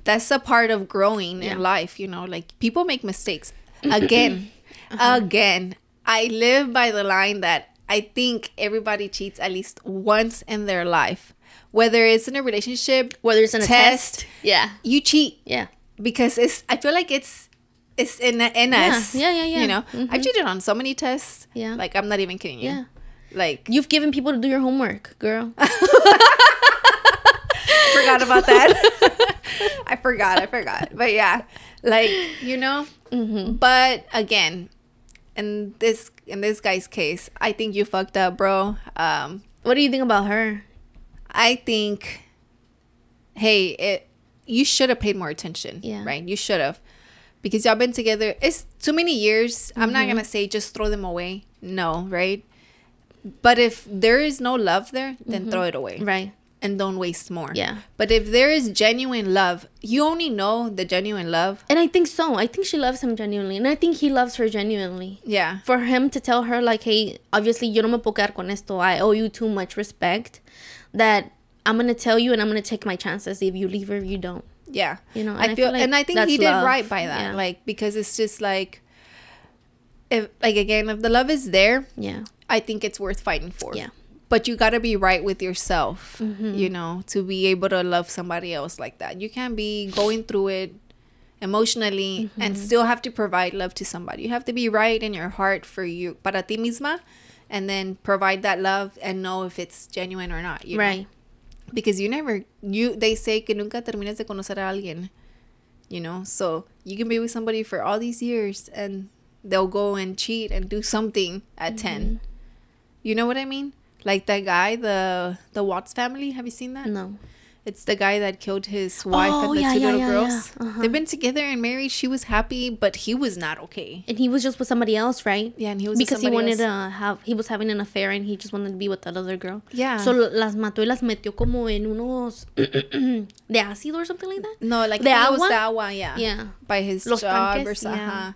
that's a part of growing in life, you know, like people make mistakes. Again, I live by the line that I think everybody cheats at least once in their life. Whether it's in a relationship, whether it's in a test. Yeah. You cheat. Yeah. Because I feel like it's in us. Yeah. You know, I've cheated on so many tests. Yeah. Like, I'm not even kidding you. Yeah. Like, you've given people to do your homework, girl. Forgot about that. I forgot. But yeah, like, you know, but again, in this guy's case, I think you fucked up, bro. What do you think about her? I think, hey, you should have paid more attention. Yeah. Right? You should have. Because y'all been together. It's too many years. I'm not going to say just throw them away. No, right? But if there is no love there, then throw it away. Right. And don't waste more. Yeah. But if there is genuine love, you only know the genuine love. And I think so. I think she loves him genuinely. And I think he loves her genuinely. Yeah. For him to tell her, like, hey, obviously, yo no me puedo quedar con esto. I owe you too much respect. That I'm going to tell you and I'm going to take my chances if you leave or if you don't. Yeah. You know, I feel like and I think he did right by that. Yeah. Like, because it's just like, if the love is there, yeah, I think it's worth fighting for. Yeah. But you got to be right with yourself, you know, to be able to love somebody else like that. You can't be going through it emotionally and still have to provide love to somebody. You have to be right in your heart for you, para ti misma, and then provide that love and know if it's genuine or not. You right. know? Because they say que nunca terminas de conocer a alguien, you know, so you can be with somebody for all these years and they'll go and cheat and do something at 10. You know what I mean? Like that guy, the Watts family. Have you seen that? No. It's the guy that killed his wife and the two little girls. Yeah. They've been together and married. She was happy, but he was not okay. And he was just with somebody else, right? Yeah, and he was because he wanted he was having an affair and he just wanted to be with that other girl. Yeah. So las mató y las metió como en unos de ácido or something like that. No, like de agua? It was the agua, yeah. Yeah. By his Los job tanques, or something. yeah.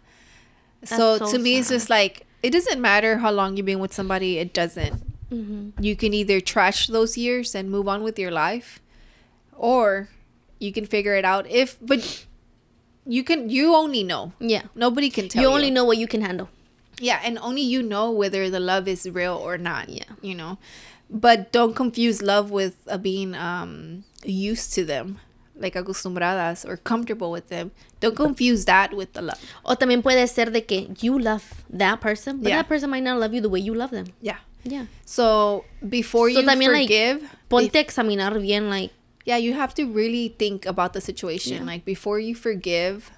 So to me, it's just like, it doesn't matter how long you've been with somebody. It doesn't. You can either trash those years and move on with your life, or you can figure it out. But you only know. Yeah. Nobody can tell you. You only know what you can handle. Yeah, and only you know whether the love is real or not. Yeah. You know, but don't confuse love with being used to them, like acostumbradas, or comfortable with them. Don't confuse that with the love. O también puede ser de que you love that person, but that person might not love you the way you love them. Yeah. Yeah. So before you forgive, like, ponte a examinar bien, like, yeah, you have to really think about the situation. Yeah. Like, before you forgive,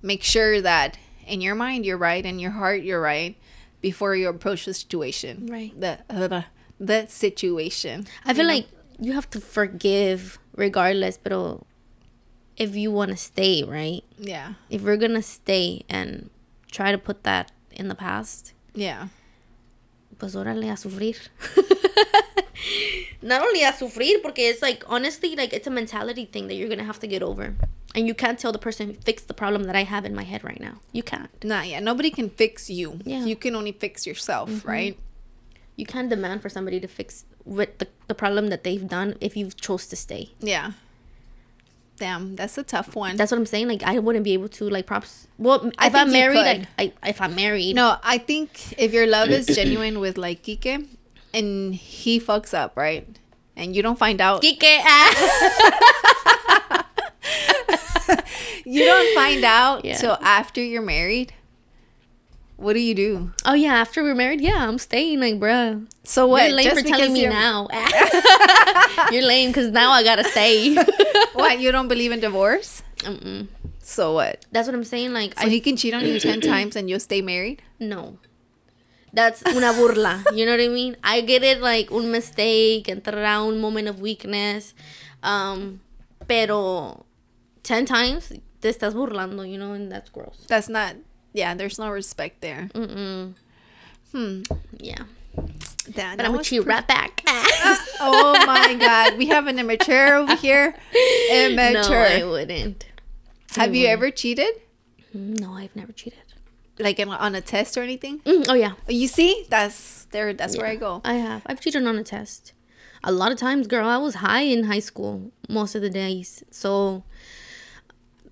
make sure that in your mind you're right, in your heart you're right, before you approach the situation. Right. The situation. I feel like you have to forgive regardless, pero if you want to stay, right? Yeah. If we're gonna stay and try to put that in the past, yeah, pues órale a sufrir. Not only a sufrir, porque it's like, honestly, like, it's a mentality thing that you're gonna have to get over. And you can't tell the person, fix the problem that I have in my head right now. You can't. Nah, yeah. Nobody can fix you. Yeah. You can only fix yourself, right? You can't demand for somebody to fix with the problem that they've done if you've chose to stay. Yeah. Damn, that's a tough one. That's what I'm saying. Like, I wouldn't be able to, like, props. Well, I if I'm think you married, could. if I'm married. No, I think if your love is genuine with, like, Kike, and he fucks up, right? And you don't find out. Kike. You don't find out Yeah. till after you're married. What do you do? Oh, yeah. After we're married, yeah, I'm staying. Like, bruh. So what? You're lame Just for telling because me you're- now. You're lame because now I gotta stay. What? You don't believe in divorce? Mm-mm. So what? That's what I'm saying. Like, So he can cheat on you 10 times and you'll stay married? No. That's una burla. You know what I mean? I get it, like, un mistake, entrará un moment of weakness. Pero 10 times, te estás burlando, you know, and that's gross. That's not... Yeah, there's no respect there. Mm-mm. Yeah. That But I'm gonna cheat right back. Oh my God. We have an immature over here. Immature. No, I wouldn't. Have you ever cheated? No, I've never cheated. Like on a test or anything? Oh, yeah. You see? That's where I go. I have. I've cheated on a test. A lot of times, girl. I was high in high school most of the days. So,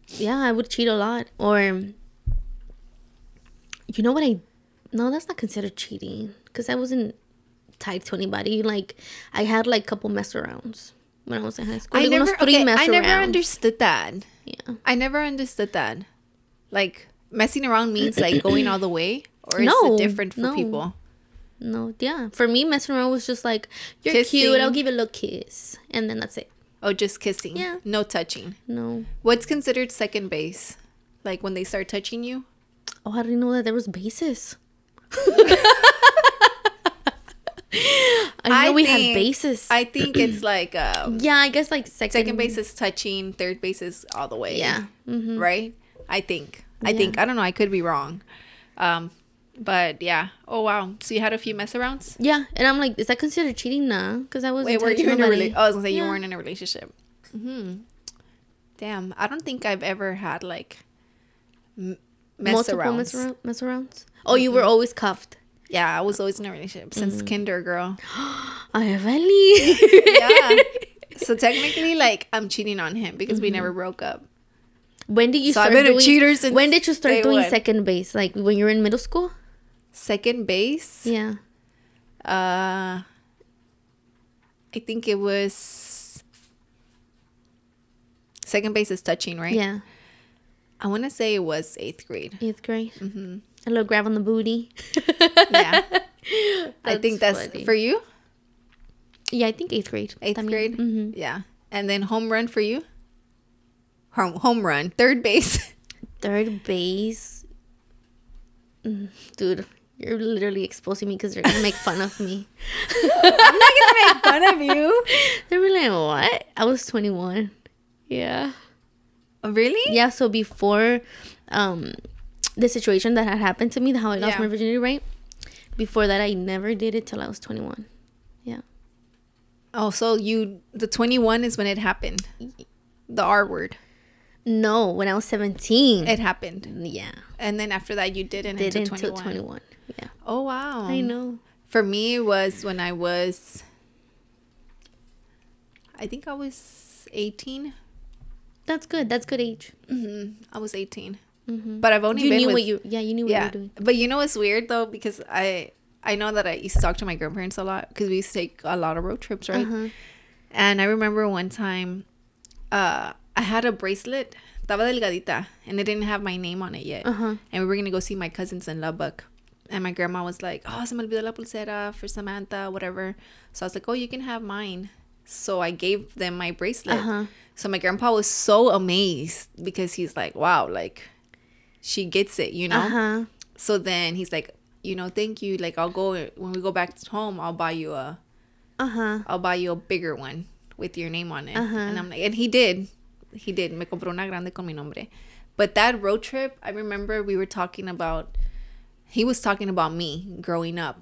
yeah, I would cheat a lot. Or, you know what no, that's not considered cheating. Because I wasn't tied to anybody. Like, I had, like, a couple mess arounds when I was in high school. I never arounds. understood that. Yeah. I never understood that. Like, messing around means, like, going all the way? Or is No, it different for no. people? No, yeah. For me, messing around was just like, you're Kissing. cute. I'll give you a little kiss. And then that's it. Oh, just kissing? Yeah. No touching? No. What's considered second base? Like, when they start touching you? Oh, I didn't know that there was bases. I know we had bases. I think it's like... Yeah, I guess like second base is touching, third base is all the way. Yeah. Mm-hmm. Right? I think. Yeah. I don't know. I could be wrong. But yeah. Oh, wow. So you had a few mess arounds? Yeah, and I'm like, is that considered cheating? Nah, because I wasn't. Wait, were you in a nobody. relationship? I was going to say you Yeah. weren't in a relationship. Damn. I don't think I've ever had like mess Multiple arounds. mess arounds. Oh, you were always cuffed. Yeah, I was always in a relationship since kinder, girl. Evelin. Yeah. So technically, like, I'm cheating on him because we never broke up. When did you So start I've been doing? a cheater since When did you start day doing one. second base? Like when you were in middle school? Second base? Yeah. I think it was... Second base is touching, right? Yeah. I want to say it was 8th grade. 8th grade. Mm-hmm. A little grab on the booty. Yeah. I think that's... funny. For you? Yeah, I think 8th grade. 8th grade? Mm-hmm. Yeah. And then home run for you? Home run. Third base. Third base. Dude, you're literally exposing me because you're going to make fun of me. I'm not going to make fun of you. They were like, what? I was 21. Yeah. Really? Yeah, so before the situation that had happened to me, how I lost Yeah. my virginity, right? Before that, I never did it till I was 21. Yeah. Oh, so the 21 is when it happened. The R word. No, when I was 17. It happened. Yeah. And then after that, you didn't Did until until 21. 21. Yeah. Oh, wow. I know. For me, it was when I think I was 18. That's good. That's good age. I was 18. Mm-hmm. But I've only You been knew with... what you... Yeah, you knew what you were doing. But you know what's weird, though? Because I know that I used to talk to my grandparents a lot because we used to take a lot of road trips, right? Uh-huh. And I remember one time I had a bracelet. Estaba delgadita. And it didn't have my name on it yet. Uh-huh. And we were going to go see my cousins in Lubbock. And my grandma was like, oh, se me olvidó la pulsera for Samantha, whatever. So I was like, oh, you can have mine. So I gave them my bracelet. Uh-huh. So my grandpa was so amazed because he's like, wow, like, she gets it, you know? Uh-huh. So then he's like, thank you. Like, I'll go, when we go back home, I'll buy you a bigger one with your name on it. Uh-huh. And I'm like, and he did. he did. Me compró una grande con mi nombre. But that road trip, I remember he was talking about me growing up.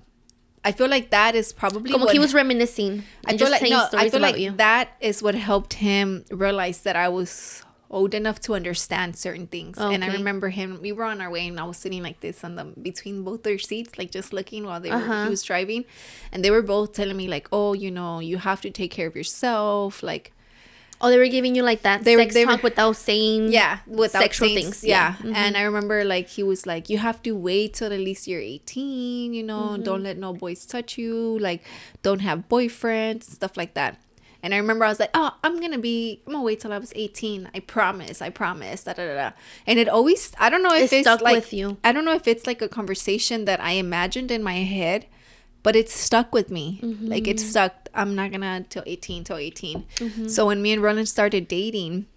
I feel like that is probably Como he was reminiscing. I feel like that is what helped him realize that I was old enough to understand certain things. Okay. And I remember we were on our way, and I was sitting like this between both their seats, like just looking while he was driving. And they were both telling me like, oh, you have to take care of yourself. Like, oh, they were giving you like that sex talk without saying sexual things. Yeah. Mm-hmm. And I remember like he was like, you have to wait till at least you're 18, don't let no boys touch you, like don't have boyfriends, stuff like that. And I remember I was like, oh, I'm gonna wait till I was 18. I promise. Da, da, da. And it always, I don't know if it's stuck like, with you. I don't know if it's like a conversation that I imagined in my head, but it's stuck with me. Mm-hmm. Like it's stuck. I'm not gonna till 18. Mm-hmm. So when me and Roland started dating,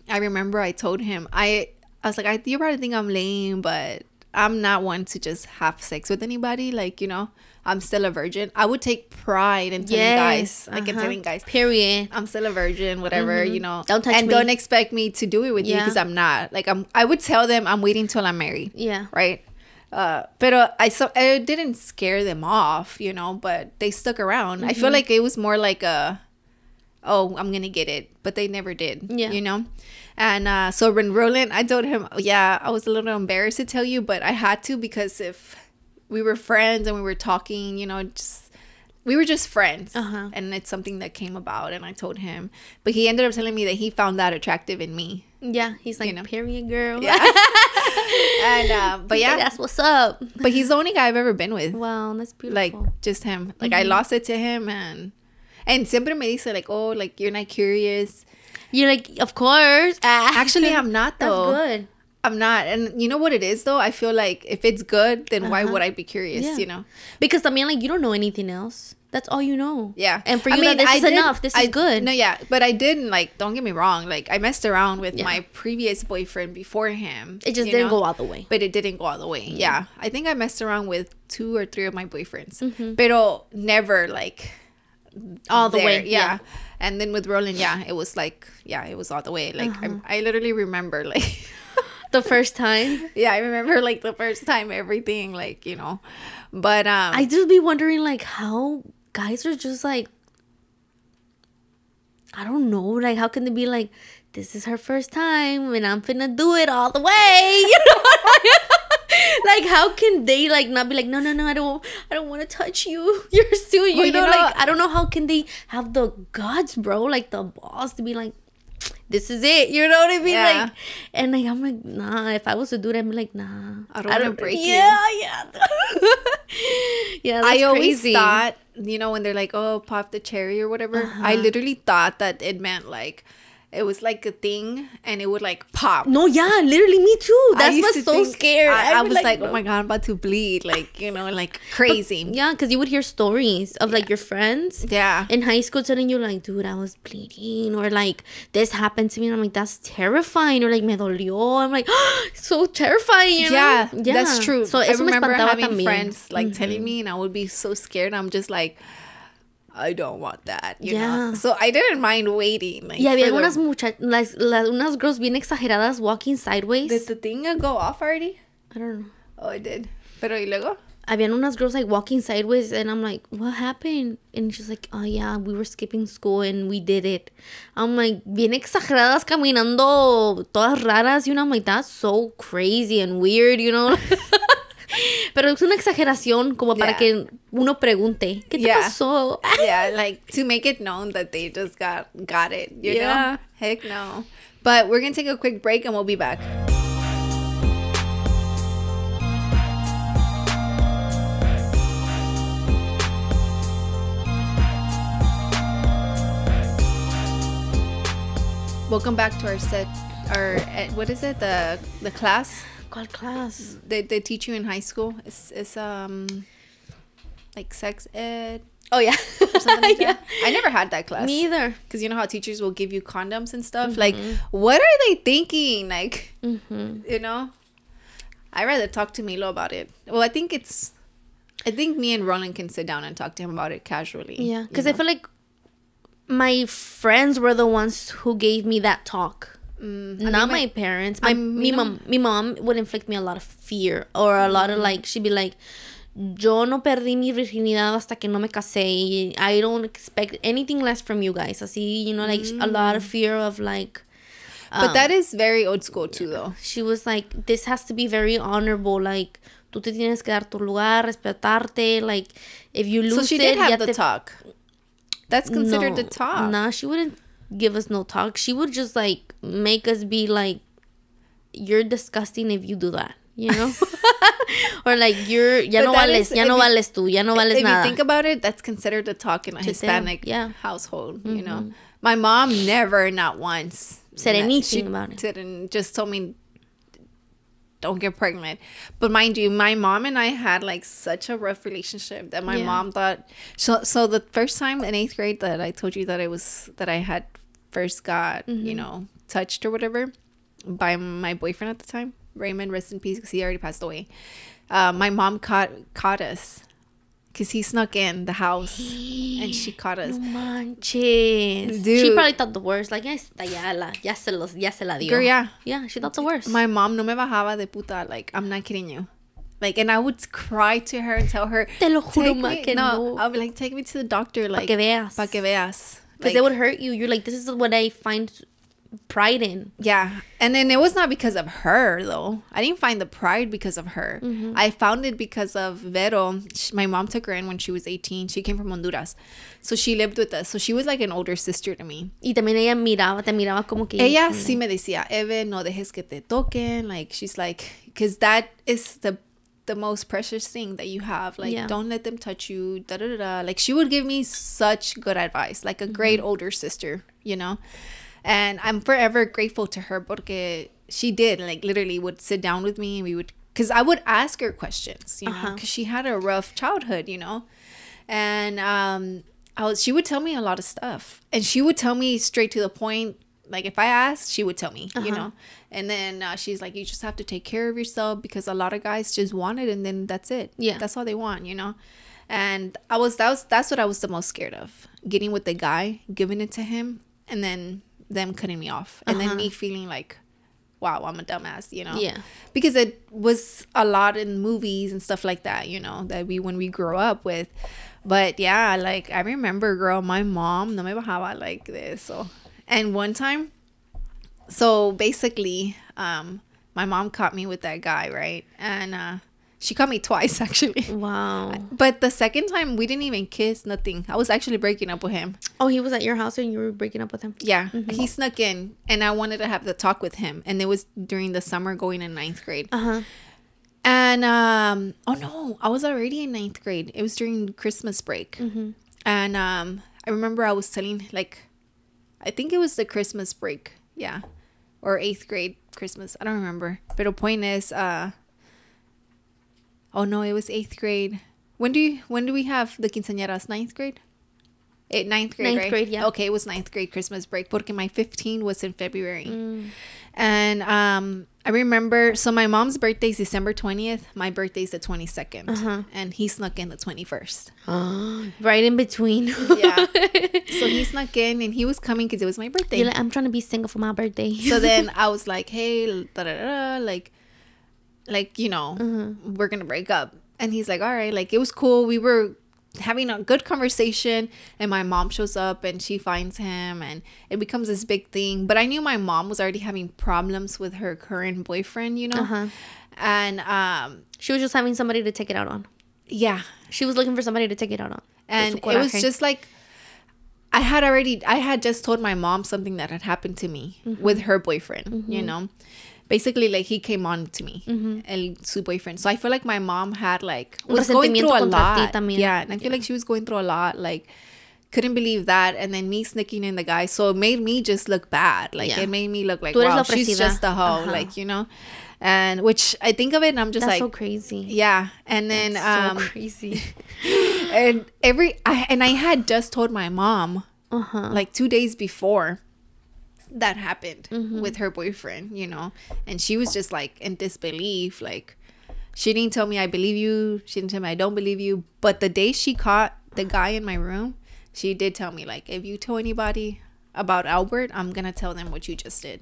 I remember I told him, I was like, you probably think I'm lame, but I'm not one to just have sex with anybody. Like, I'm still a virgin. I would take pride in telling guys, period. I'm still a virgin, whatever, Don't touch me. Don't expect me to do it with you because I'm not. Like, I would tell them I'm waiting till I'm married. Yeah. Right? But I didn't scare them off, but they stuck around. I feel like it was more like I'm gonna get it, but they never did. Yeah. And so when Roland, I told him, I was a little embarrassed to tell you, but I had to, because if we were friends and we were talking, we were just friends, and it's something that came about, and I told him, but he ended up telling me that he found that attractive in me. Yeah, he's like, period, girl. Yeah. And but yeah, that's what's up. But he's the only guy I've ever been with. Wow, that's beautiful. Like just him. Like I lost it to him, and siempre me dice like, oh, like you're not curious. You're like, of course. Actually, I'm not though. That's good. I'm not. And you know what it is though? I feel like if it's good, then why would I be curious? Because I mean, like, you don't know anything else. That's all you know. Yeah. And for you, this is enough. This is good. No, yeah. But I didn't, like, don't get me wrong. Like, I messed around with my previous boyfriend before him. It just didn't go all the way. But it didn't go all the way. Yeah. I think I messed around with 2 or 3 of my boyfriends. Pero never, like, all the way. Yeah. And then with Roland, it was like, it was all the way. Like, I literally remember, like... the first time. Yeah, I remember, like, the first time, everything, like, But, I just be wondering, like, how... guys are just like, I don't know, like how can they be like, this is her first time and I'm finna do it all the way, like how can they like not be like, no, I don't want to touch you, you're still like, I don't know, how can they have the guts, bro, like the balls to be like, this is it, you know what I mean? Like, and like I'm like, nah, if I was to do that, I'm like, nah, I don't want to break you. Yeah, I always thought, when they're like, oh, pop the cherry or whatever, I literally thought that it meant like it was like a thing and it would like pop. No, yeah, literally me too. That's what's so scared. I was like, oh my God, I'm about to bleed, like, like crazy. But, yeah, because you would hear stories of like your friends in high school telling you like, dude, I was bleeding, or like this happened to me, and I'm like, that's terrifying, or like me dolió. I'm like, oh, so terrifying, yeah, that's true. So I remember having friends like telling me, and I would be so scared. I'm just like, I don't want that, you know? So I didn't mind waiting. Like, había unas girls bien exageradas walking sideways. Did the thing go off already? I don't know. Oh, it did. Pero y luego? Habían unas girls like walking sideways, and I'm like, what happened? And she's like, oh yeah, we were skipping school and we did it. I'm like, bien exageradas, caminando todas raras, I'm like, that's so crazy and weird, Pero es una exageración como para que uno pregunte, ¿qué te pasó? Yeah, like to make it known that they just got it, you know? Heck no. But we're going to take a quick break and we'll be back. Welcome back to our what is it? The class? ¿Cuál class? They teach you in high school. It's like sex ed. Oh yeah. Or something like that. I never had that class. Me either. Because you know how teachers will give you condoms and stuff. Like, what are they thinking? Like, I'd rather talk to Milo about it. Well, I think me and Roland can sit down and talk to him about it casually. Yeah, because I feel like my friends were the ones who gave me that talk. Not my parents. My mom would inflict me a lot of fear, or a lot of like, she'd be like, yo no perdí mi virginidad hasta que no me casé. I don't expect anything less from you guys. Así, you know, like a lot of fear of like. But that is very old school too, though. She was like, this has to be very honorable. Like, tú te tienes que dar tu lugar, respetarte. Like, if you lose it, so she did have the talk. That's considered the talk. Nah, she wouldn't give us no talk. She would just like make us be like, you're disgusting if you do that, you know. Or like, ya no vales tú, ya no vales nada. If you think about it, that's considered a talk in a Hispanic household, you know. My mom never, not once, said anything about it. Didn't, just told me, don't get pregnant. But mind you, my mom and I had like such a rough relationship that my mom thought, so the first time in 8th grade that I told you that I had first got, you know, touched or whatever by my boyfriend at the time, Raymond, rest in peace, because he already passed away. My mom caught us because he snuck in the house and she caught us. No manches. Dude. She probably thought the worst. Like, ya se la dio. Girl, yeah. Yeah, she thought the worst. My mom no me bajaba de puta. Like, I'm not kidding you. Like, and I would cry to her and tell her, te lo juro, ma, que no. I'll be like, take me to the doctor. Like, pa que veas. Because it would hurt you. You're like, this is what I find pride in. Yeah. And then it was not because of her, though. I didn't find the pride because of her. I found it because of Vero. My mom took her in when she was 18. She came from Honduras. So she lived with us. So she was like an older sister to me. Y también ella te miraba como que... Ella sí me decía, Eve, no dejes que te toquen. Like, she's like, because that is the most precious thing that you have. Like, don't let them touch you. Da, da, da, da. Like, she would give me such good advice. Like a great older sister, you know? And I'm forever grateful to her porque she did, like, literally would sit down with me and we would, because I would ask her questions, you know, because she had a rough childhood, you know. And she would tell me a lot of stuff. And she would tell me straight to the point. Like, if I asked, she would tell me, you know. And then she's like, you just have to take care of yourself because a lot of guys just want it and then that's it. Yeah. That's all they want, you know. And that's what I was the most scared of. Getting with the guy, giving it to him, and then them cutting me off. And then me feeling like, wow, I'm a dumbass, you know. Yeah. Because it was a lot in movies and stuff like that, you know, that when we grew up with. But yeah, like, I remember, girl, my mom no me bajaba like this. So, and one time, so basically, my mom caught me with that guy, right? And she caught me twice, actually. Wow. But the second time, we didn't even kiss, nothing. I was actually breaking up with him. Oh, he was at your house and you were breaking up with him? Yeah. He snuck in, and I wanted to have the talk with him. And it was during the summer going in 9th grade. And, oh no, I was already in 9th grade. It was during Christmas break. And I remember I was telling, like, I think it was the Christmas break. Yeah. Or 8th grade Christmas. I don't remember. But the point is, oh no, it was 8th grade. When do we have the quinceañeras? 9th grade? 9th grade, 9th grade, yeah. Okay, it was 9th grade Christmas break. Porque my 15 was in February. And I remember, so my mom's birthday is December 20th. My birthday is the 22nd. And he snuck in the 21st. Right in between. Yeah. So he snuck in and he was coming because it was my birthday. You're like, I'm trying to be single for my birthday. So then I was like, hey, da-da-da-da, like, you know, we're going to break up. And he's like, all right, like, it was cool. We were having a good conversation and my mom shows up and she finds him and it becomes this big thing. But I knew my mom was already having problems with her current boyfriend, you know. And she was just having somebody to take it out on. Yeah. She was looking for somebody to take it out on. And it was just like, I had just told my mom something that had happened to me with her boyfriend, you know. Basically, like, he came on to me, su boyfriend. So I feel like my mom had, like, was going through a lot. Yeah, and I feel like she was going through a lot. Like, couldn't believe that. And then me sneaking in the guy. So it made me just look bad. Like, it made me look like, wow, she's just a hoe. Like, you know. And which I think of it and I'm just that's like. So crazy. Yeah. And then. That's so crazy. And I had just told my mom, like, 2 days before that happened with her boyfriend, you know, and she was just like in disbelief. Like, she didn't tell me I believe you, she didn't tell me I don't believe you. But the day she caught the guy in my room, she did tell me, like, if you tell anybody about Albert, I'm gonna tell them what you just did.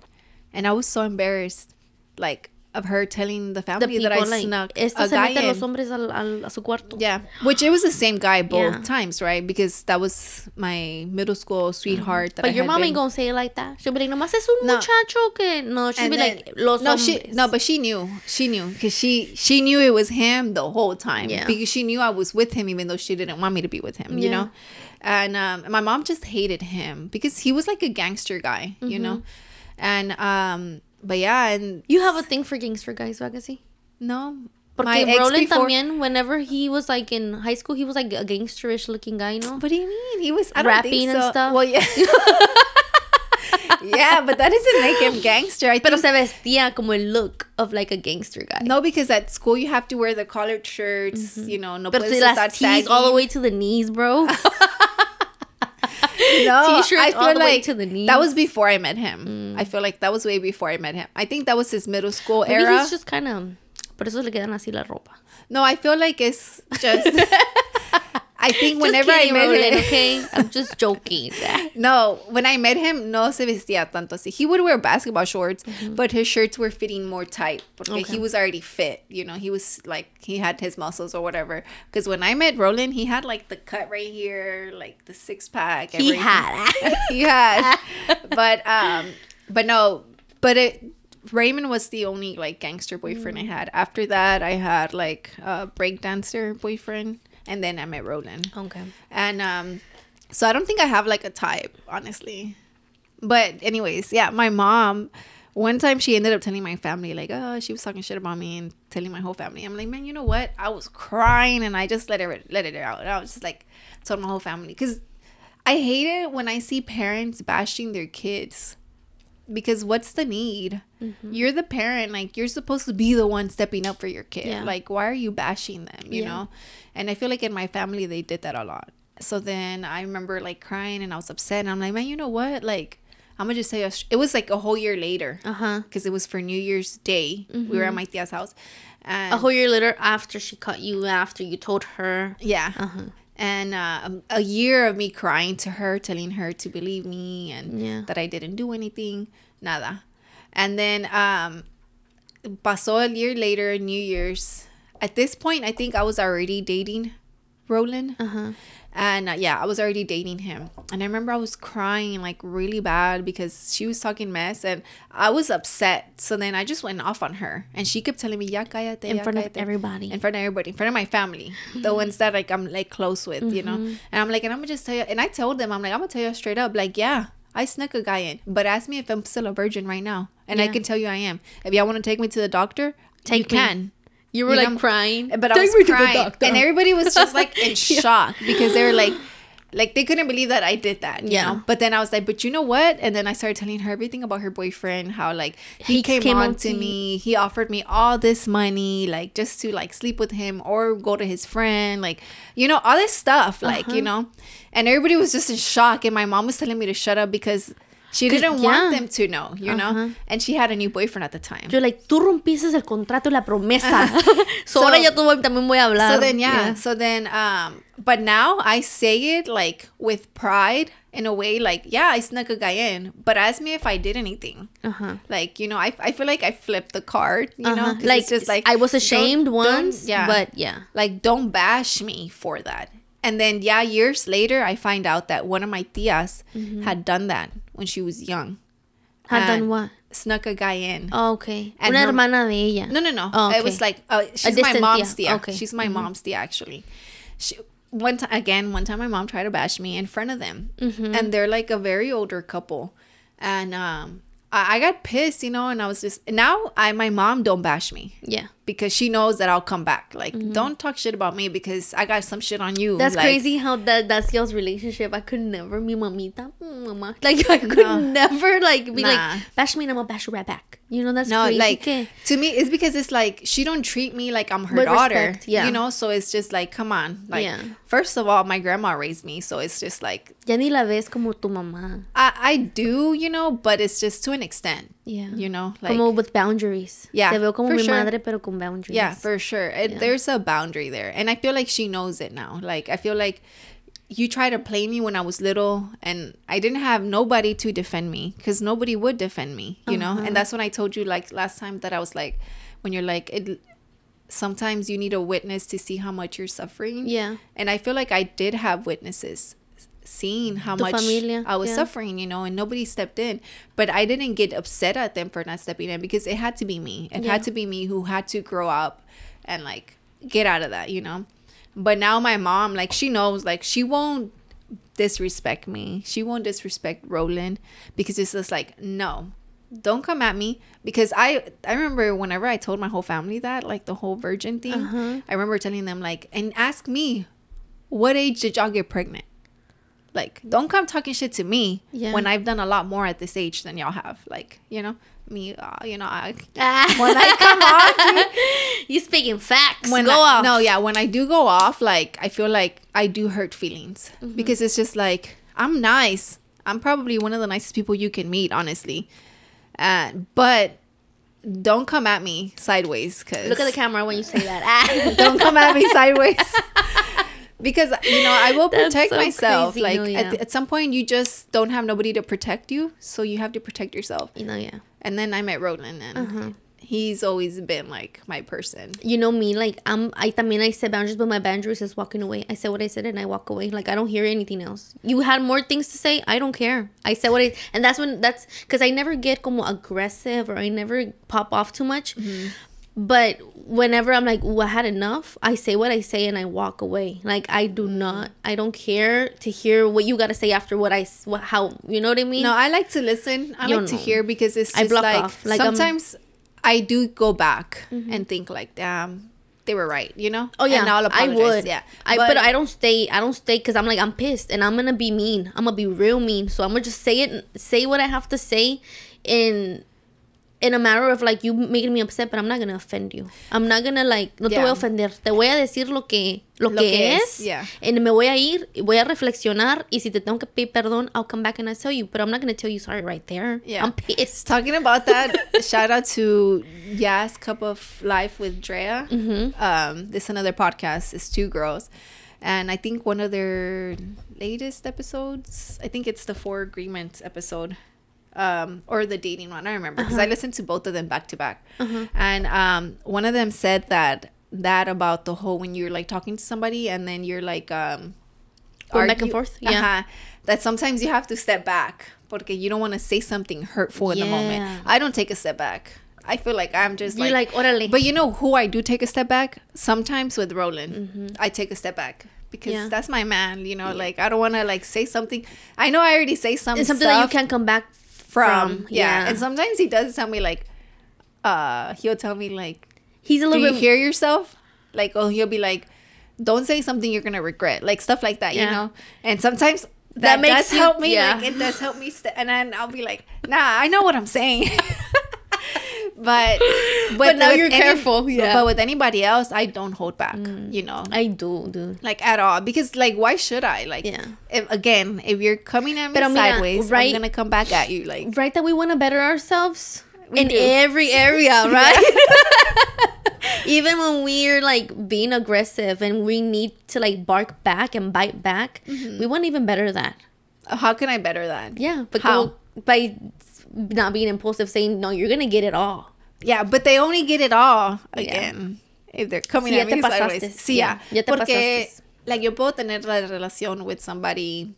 And I was so embarrassed, like, of her telling the family that I snuck a guy in. Los hombres a su cuarto. Yeah, which it was the same guy both times, right? Because that was my middle school sweetheart. But your mom ain't gonna say it like that. She'll be like, nomás es un muchacho que... No, she'll be like, los hombres. But she knew. Because she knew it was him the whole time. Yeah. Because she knew I was with him, even though she didn't want me to be with him, you know? And my mom just hated him because he was like a gangster guy, you know? And... But yeah, and... You have a thing for gangster guys, Vagassi? No. Porque Roland también, whenever he was like in high school, he was like a gangsterish looking guy, no? What do you mean? He was... rapping and stuff. Well, yeah. Yeah, but that doesn't make him gangster. Pero se vestía como el look of like a gangster guy. No, because at school you have to wear the collared shirts, you know. No, pero puedes estar tees all the way to the knees, bro. No, T-shirts I feel all the way like to the knees. That was before I met him. I feel like that was way before I met him. I think that was his middle school era. Maybe he's just kind of... Por eso le quedan así la ropa. No, I feel like it's just... I think whenever I met him... Okay? I'm just joking. No, when I met him, no se vestía tanto así. He would wear basketball shorts, but his shirts were fitting more tight. Porque he was already fit, you know. He was like, he had his muscles or whatever. Because when I met Roland, he had like the cut right here, like the six-pack. He had. He had. But no, Raymond was the only like gangster boyfriend I had. After that, I had like a breakdancer boyfriend. And then I met Roland. Okay. And so I don't think I have like a type, honestly. But anyways, yeah, my mom, one time she ended up telling my family, like, oh, she was talking shit about me and telling my whole family. I'm like, man, you know what? I was crying and I just let it out. And I was just like, told my whole family. Because I hate it when I see parents bashing their kids. Because what's the need? You're the parent. Like, you're supposed to be the one stepping up for your kid. Yeah. Like, why are you bashing them, you know? And I feel like in my family, they did that a lot. So then I remember, like, crying and I was upset. And I'm like, man, you know what? Like, I'm going to just tell you. It was, like, a whole year later. Because it was for New Year's Day. We were at my tia's house. And a whole year later after she caught you, after you told her. Yeah. And a year of me crying to her, telling her to believe me and that I didn't do anything. Nada. And then pasó a year later, New Year's. At this point, I think I was already dating Roland. And I was already dating him. And I remember I was crying like really bad because she was talking mess and I was upset. So then I just went off on her. And she kept telling me, ya cállate, in front of everybody. In front of everybody. In front of my family. The ones that like I'm like close with, you know. And I'm like, and I'm going to just tell you. And I told them, I'm like, I'm going to tell you straight up. Like, yeah, I snuck a guy in. But ask me if I'm still a virgin right now. And I can tell you I am. If y'all want to take me to the doctor, you can. You were like crying. But I was crying. And everybody was just like in shock because they were like they couldn't believe that I did that, you know? But then I was like, but you know what? And then I started telling her everything about her boyfriend, how like he came on to me. He offered me all this money, like just to like sleep with him or go to his friend, like, you know, all this stuff, like, you know? And everybody was just in shock. And my mom was telling me to shut up because she didn't want them to know, you know? And she had a new boyfriend at the time. You're like, tú rompiste el contrato y la promesa. So ahora yo también voy a hablar. So then, but now I say it like with pride in a way, like, yeah, I snuck a guy in, but ask me if I did anything. Like, you know, I feel like I flipped the card, you know? Like, it's just like, I was ashamed once, but like, don't bash me for that. And then, years later, I find out that one of my tias had done that when she was young. Had done what? Snuck a guy in. Oh, okay. And una hermana de ella. No. Oh, okay. It was like, she's my mom's tia. Okay. She's my mom's tia, actually. One time my mom tried to bash me in front of them. And they're like a very older couple. And I got pissed, you know, and I was just... Now, my mom don't bash me. Yeah. Because she knows that I'll come back. Like, don't talk shit about me because I got some shit on you. That's like, crazy how that's y'all's relationship. I could never, mi mamita, mama. Like, I could never, like, be like, bash me and I'm gonna bash you right back. You know, that's crazy. Like, to me, it's because it's like, she don't treat me like I'm her daughter. Respect, you know, so it's just like, come on. Like, first of all, my grandma raised me, so it's just like... Ya ni la ves como tu mamá. I do, you know, but it's just to an extent. Yeah. You know, like... Como with boundaries. Yeah, Te veo como mi madre, pero con boundaries. Yeah, for sure. There's a boundary there. And I feel like she knows it now. Like, I feel like you try to play me when I was little, and I didn't have nobody to defend me, because nobody would defend me, you know. And that's when I told you, like, last time, that I was like, when you're like, sometimes you need a witness to see how much you're suffering. Yeah. And I feel like I did have witnesses seeing how much I was suffering, you know, and nobody stepped in. But I didn't get upset at them for not stepping in, because it had to be me. It had to be me who had to grow up and, like, get out of that, you know. But now my mom, like, she knows, like, she won't disrespect me. She won't disrespect Roland, because it's just like, no, don't come at me. Because I remember whenever I told my whole family that, like, the whole virgin thing, I remember telling them, like, and ask me, what age did y'all get pregnant? Like, don't come talking shit to me when I've done a lot more at this age than y'all have. Like, you know, me, you know, when I come off, you speaking facts. When I do go off, like, I feel like I do hurt feelings, because it's just like, I'm nice. I'm probably one of the nicest people you can meet, honestly. But don't come at me sideways. Cause look at the camera when you say that. Don't come at me sideways. Because, you know, I will protect myself. Crazy. Like, at some point, you just don't have nobody to protect you. So you have to protect yourself. You know, yeah. And then I met Roland, and he's always been, like, my person. You know me, like, I set boundaries, but my boundaries is walking away. I said what I said, and I walk away. Like, I don't hear anything else. You had more things to say, I don't care. I said and that's because I never get como aggressive, or I never pop off too much. But whenever I'm like, I had enough, I say what I say and I walk away. Like, I don't care to hear what you got to say after how, you know what I mean? No, I like to listen. I like to hear, because it's just like sometimes I do go back and think, like, damn, they were right, you know? Oh, yeah. And I'll apologize. I would. Yeah. But I don't stay because I'm like, I'm pissed and I'm going to be mean. I'm going to be real mean. So I'm going to just say what I have to say in a matter of, like, you making me upset, but I'm not gonna offend you. I'm not gonna, like, no te voy a ofender. Te voy a decir lo que es. Yeah. And me voy a ir, voy a reflexionar, y si te tengo que pedir perdón, I'll come back and I'll tell you. But I'm not gonna tell you sorry right there. Yeah. I'm pissed. Talking about that, shout out to Yas Cup of Life with Drea. This is another podcast. It's two girls. And I think one of their latest episodes, I think it's the 4 Agreements episode. Or the dating one, I remember, because I listened to both of them back to back. And one of them said that about the whole, when you're, like, talking to somebody and then you're, like, going back and forth, that sometimes you have to step back, porque you don't want to say something hurtful in the moment. I don't take a step back. I feel like I'm just you're like orale. But you know who I do take a step back? Sometimes with Roland, I take a step back. Because that's my man, you know, like, I don't want to, like, say something. I know I already say something that you can't come back from. And sometimes he does tell me, like, he'll tell me, like, he's a little do you hear yourself? Like, oh, he'll be like, don't say something you're gonna regret, like, stuff like that, you know. And sometimes that does help me. Like, it does help me, and then I'll be like, nah, I know what I'm saying. but now you're careful. But with anybody else, I don't hold back. You know, I do, dude. Like, at all, because, like, why should I? Like, if you're coming at me sideways, I'm gonna come back at you. Like, right, that we want to better ourselves in every area, right? Even when we're, like, being aggressive and we need to, like, bark back and bite back, we want to even better that. How can I better that? Yeah, but how? By not being impulsive, saying, no, you're gonna get it all. Yeah, but they only get it all again if they're coming at me sideways. Sí, ya te porque, like, yo puedo tener la relación with somebody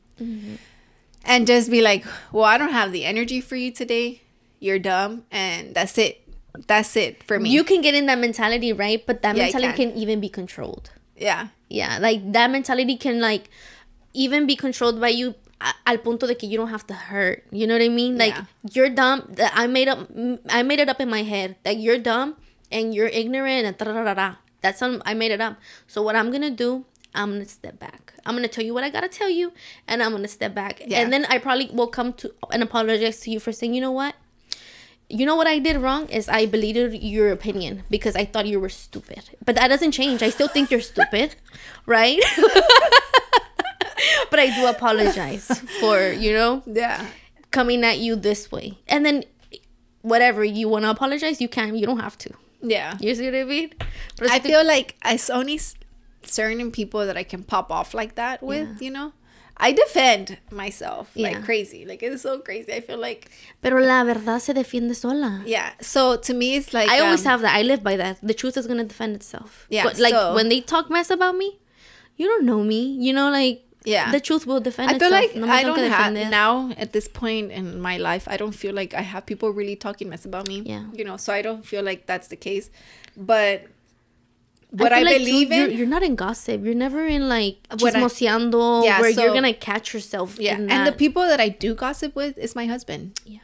and just be like, well, I don't have the energy for you today. You're dumb, and that's it. That's it for me. You can get in that mentality, right? But that mentality can even be controlled. Yeah. Yeah, like, that mentality can, like, even be controlled by you al punto de que you don't have to hurt. You know what I mean? Like, you're dumb. I made it up in my head that you're dumb and you're ignorant and that's I made it up. So what I'm gonna do, I'm gonna step back. I'm gonna tell you what I gotta tell you, and I'm gonna step back. And then I probably will come to and apologize to you for saying, you know what? You know what I did wrong is I believed your opinion because I thought you were stupid. But that doesn't change. I still think you're stupid, right? But I do apologize for, you know, coming at you this way. And then whatever you want to apologize, you can. You don't have to. Yeah. You see what I mean? But I feel like it's only certain people that I can pop off like that with, you know? I defend myself Yeah. like crazy. Like, it's so crazy. I feel like... Pero la verdad se defiende sola. Yeah. So, to me, it's like... I always have that. I live by that. The truth is going to defend itself. Yeah. But, like, so, when they talk mess about me, you don't know me. You know, like... Yeah. The truth will defend I feel itself. like I don't have... Now, at this point in my life, I don't feel like I have people really talking mess about me. Yeah. You know, so I don't feel like that's the case. But... What I like believe in... You're not in gossip. You're never in, like, When chismoseando, where you're going to catch yourself in that. And the people that I do gossip with is my husband. Yeah.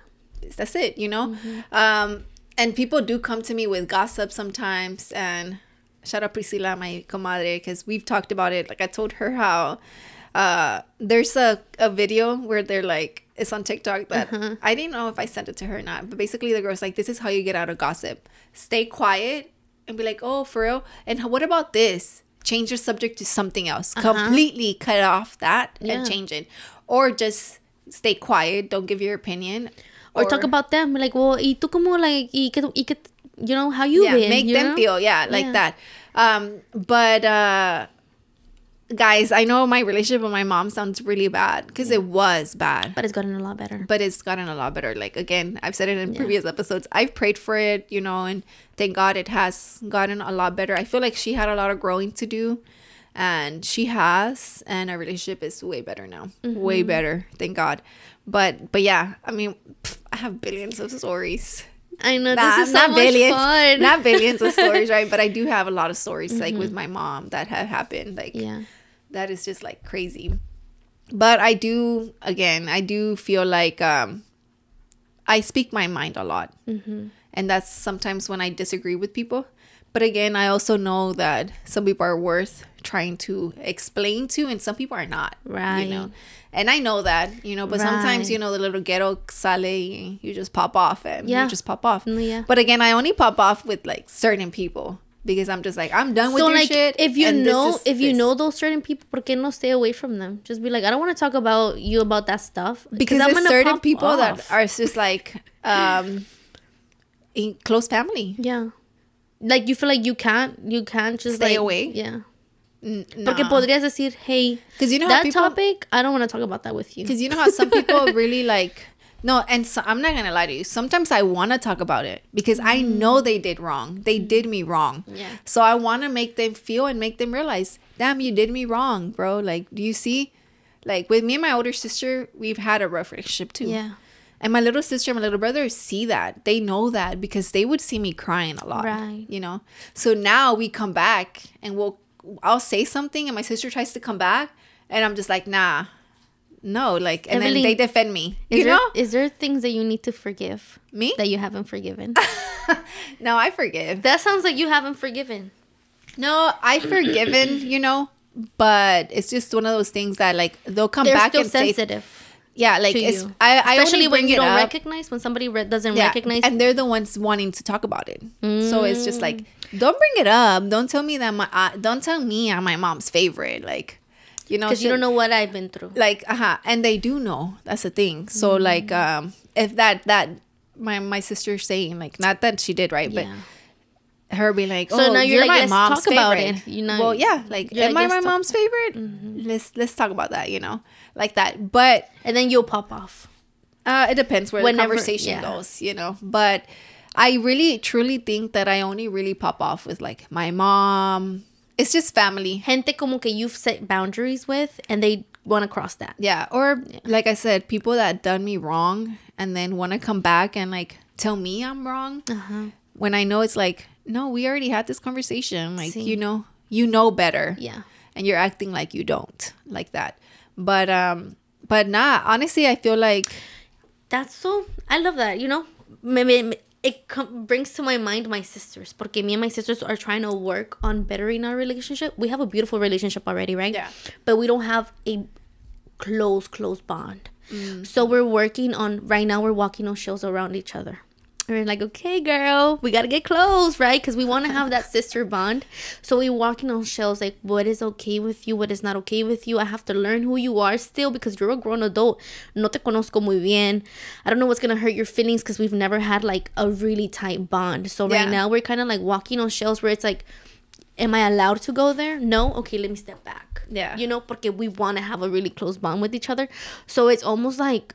That's it, you know? And people do come to me with gossip sometimes. And shout out Priscilla, my comadre, because we've talked about it. Like, I told her how there's a video where they're like, it's on TikTok that I didn't know if I sent it to her or not. But basically, the girl's like, this is how you get out of gossip. Stay quiet. And be like, oh, for real? And what about this? Change your subject to something else. Completely cut off that and change it. Or just stay quiet. Don't give your opinion. Or talk about them. Like, well, y tú como, like, y que, you know, how you been. Make them feel, like that. But guys, I know my relationship with my mom sounds really bad. Because it was bad. But it's gotten a lot better. Like, again, I've said it in previous episodes. I've prayed for it, you know, and thank God it has gotten a lot better. I feel like she had a lot of growing to do. And she has. And our relationship is way better now. Way better. Thank God. But yeah, I mean, I have billions of stories. I know, this is so much fun. Not billions of stories, right? But I do have a lot of stories, like, with my mom that have happened. Like, that is just, like, crazy. But I do feel like I speak my mind a lot. And that's sometimes when I disagree with people. But again, I also know that some people are worth trying to explain to, and some people are not. Right. You know? And I know that, you know, but sometimes, you know, the little ghetto sale, you just pop off and you just pop off. But again, I only pop off with, like, certain people. Because I'm just like, I'm done with your shit. If you know those certain people, ¿por qué no stay away from them? Just be like, I don't want to talk about you about that stuff. Because there's certain people that are just like in close family. Yeah. Like, you feel like you can't just stay away. Yeah. No. Porque podrías decir, hey, you know, that topic, I don't want to talk about that with you. Because you know how some people really like... No, and so, I'm not going to lie to you. Sometimes I want to talk about it because I know they did wrong. They did me wrong. Yeah. So I want to make them feel and make them realize, damn, you did me wrong, bro. Like, do you see? Like, with me and my older sister, we've had a rough relationship too. Yeah. And my little sister and my little brother see that. They know that because they would see me crying a lot. Right. You know? So now we come back and I'll say something and my sister tries to come back and I'm just like, nah. No, like, and Evelin, then they defend me. Is there things that you need to forgive? Me? That you haven't forgiven? No, I forgive. That sounds like you haven't forgiven. No, I've forgiven, you know, but it's just one of those things that, like, they'll come back and say... sensitive. Yeah, like, it's, I especially when you don't recognize, when somebody doesn't recognize. And they're the ones wanting to talk about it. So it's just like, don't bring it up. Don't tell me that don't tell me I'm my mom's favorite. Like, you know, because you don't know what I've been through. Like, and they do know. That's the thing. So like, if that my sister's saying, like, not that she did, right, but her being like, oh, so now you're like, my mom's favorite. About it. You know, well, yeah, like, am I my mom's favorite? Let's talk about that. You know, like that. But and then you'll pop off. It depends where the conversation goes. You know, but I really truly think that I only really pop off with, like, my mom. It's just family. Gente como que you've set boundaries with and they want to cross that. Yeah. Or, like I said, people that done me wrong and then want to come back and, like, tell me I'm wrong. When I know it's like, no, we already had this conversation. Like, you know better. Yeah. And you're acting like you don't. Like that. But nah, honestly, I feel like... I love that, you know? It brings to my mind my sisters. Porque me and my sisters are trying to work on bettering our relationship. We have a beautiful relationship already, right? Yeah. But we don't have a close bond. So we're working on... Right now, we're walking on shells around each other. We're like, okay, girl, we got to get close, right? Because we want to have that sister bond. So we're walking on shells, like, what is okay with you? What is not okay with you? I have to learn who you are still because you're a grown adult. No te conozco muy bien. I don't know what's going to hurt your feelings because we've never had, like, a really tight bond. So right now we're kind of, like, walking on shells where it's like, am I allowed to go there? No? Okay, let me step back. Yeah. You know, porque we want to have a really close bond with each other. So it's almost like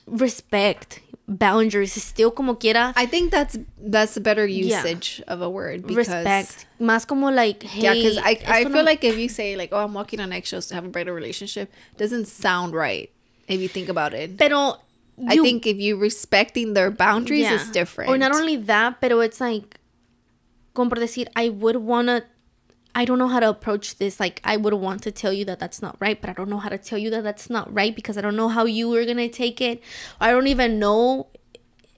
respect, boundaries, still como quiera. I think that's a better usage of a word. Because, respect. Más como like, hey. Yeah, because I feel like if you say like, oh, I'm walking on eggshells to have a better relationship, doesn't sound right if you think about it. Pero I think if you respecting their boundaries is different. Or not only that, pero it's like, como por decir, I don't know how to approach this. Like, I would want to tell you that that's not right, but I don't know how to tell you that that's not right because I don't know how you are going to take it. I don't even know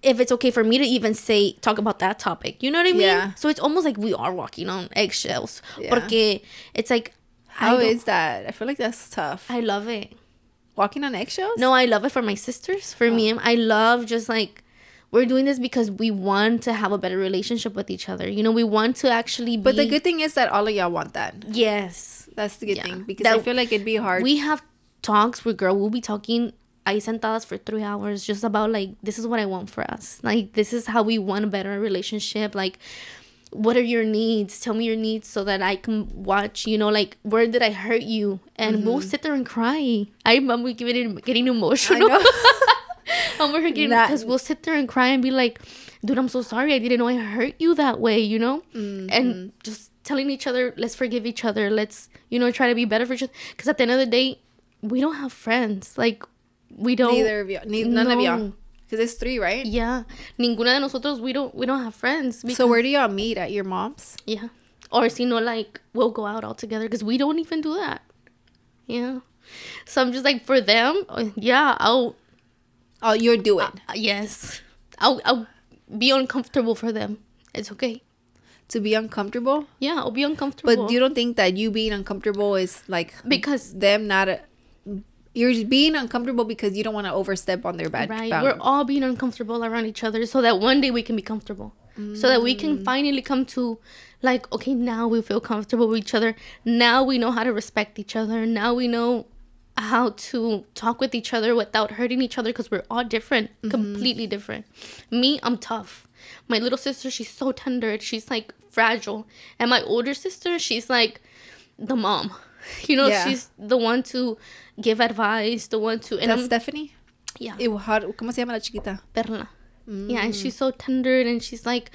if it's okay for me to even talk about that topic. You know what I mean? Yeah. So it's almost like we are walking on eggshells. Yeah. Porque it's like... How is that? I feel like that's tough. I love it. Walking on eggshells? No, I love it for my sisters. For me, I love just like... We're doing this because we want to have a better relationship with each other. You know, we want to actually be... But the good thing is that all of y'all want that. Yes. That's the good thing. Because I feel like it'd be hard. We have talks with we'll be talking ahí sentadas for 3 hours just about like, this is what I want for us. Like, this is how we want a better relationship. Like, what are your needs? Tell me your needs so that I can watch, you know, like, where did I hurt you? And we'll sit there and cry. I'm getting emotional. I know. Because we'll sit there and cry and be like, dude, I'm so sorry. I didn't know I hurt you that way, you know? Mm-hmm. And just telling each other, let's forgive each other. Let's, you know, try to be better for each other. Because at the end of the day, we don't have friends. Like, we don't. Neither of y'all. None of y'all. Because it's 3, right? Yeah. Ninguna de nosotros, we don't have friends. So where do y'all meet? At your mom's? Yeah. Or, si no, like, we'll go out all together. Because we don't even do that. Yeah. So I'm just like, for them, yeah, you'll do it. Yes. I'll be uncomfortable for them. It's okay. To be uncomfortable? Yeah, I'll be uncomfortable. But you don't think that you being uncomfortable is like... Because... them not... You're being uncomfortable because you don't want to overstep on their bad Right. boundary. We're all being uncomfortable around each other so that one day we can be comfortable. So that we can finally come to like, okay, now we feel comfortable with each other. Now we know how to respect each other. Now we know how to talk with each other without hurting each other because we're all different, completely different. Me, I'm tough. My little sister, she's so tender. She's like fragile. And my older sister, she's like the mom. You know, she's the one to give advice, the one to... And that's Stephanie? Yeah. ¿Cómo se llama la chiquita? Perla. Yeah, and she's so tender and she's like...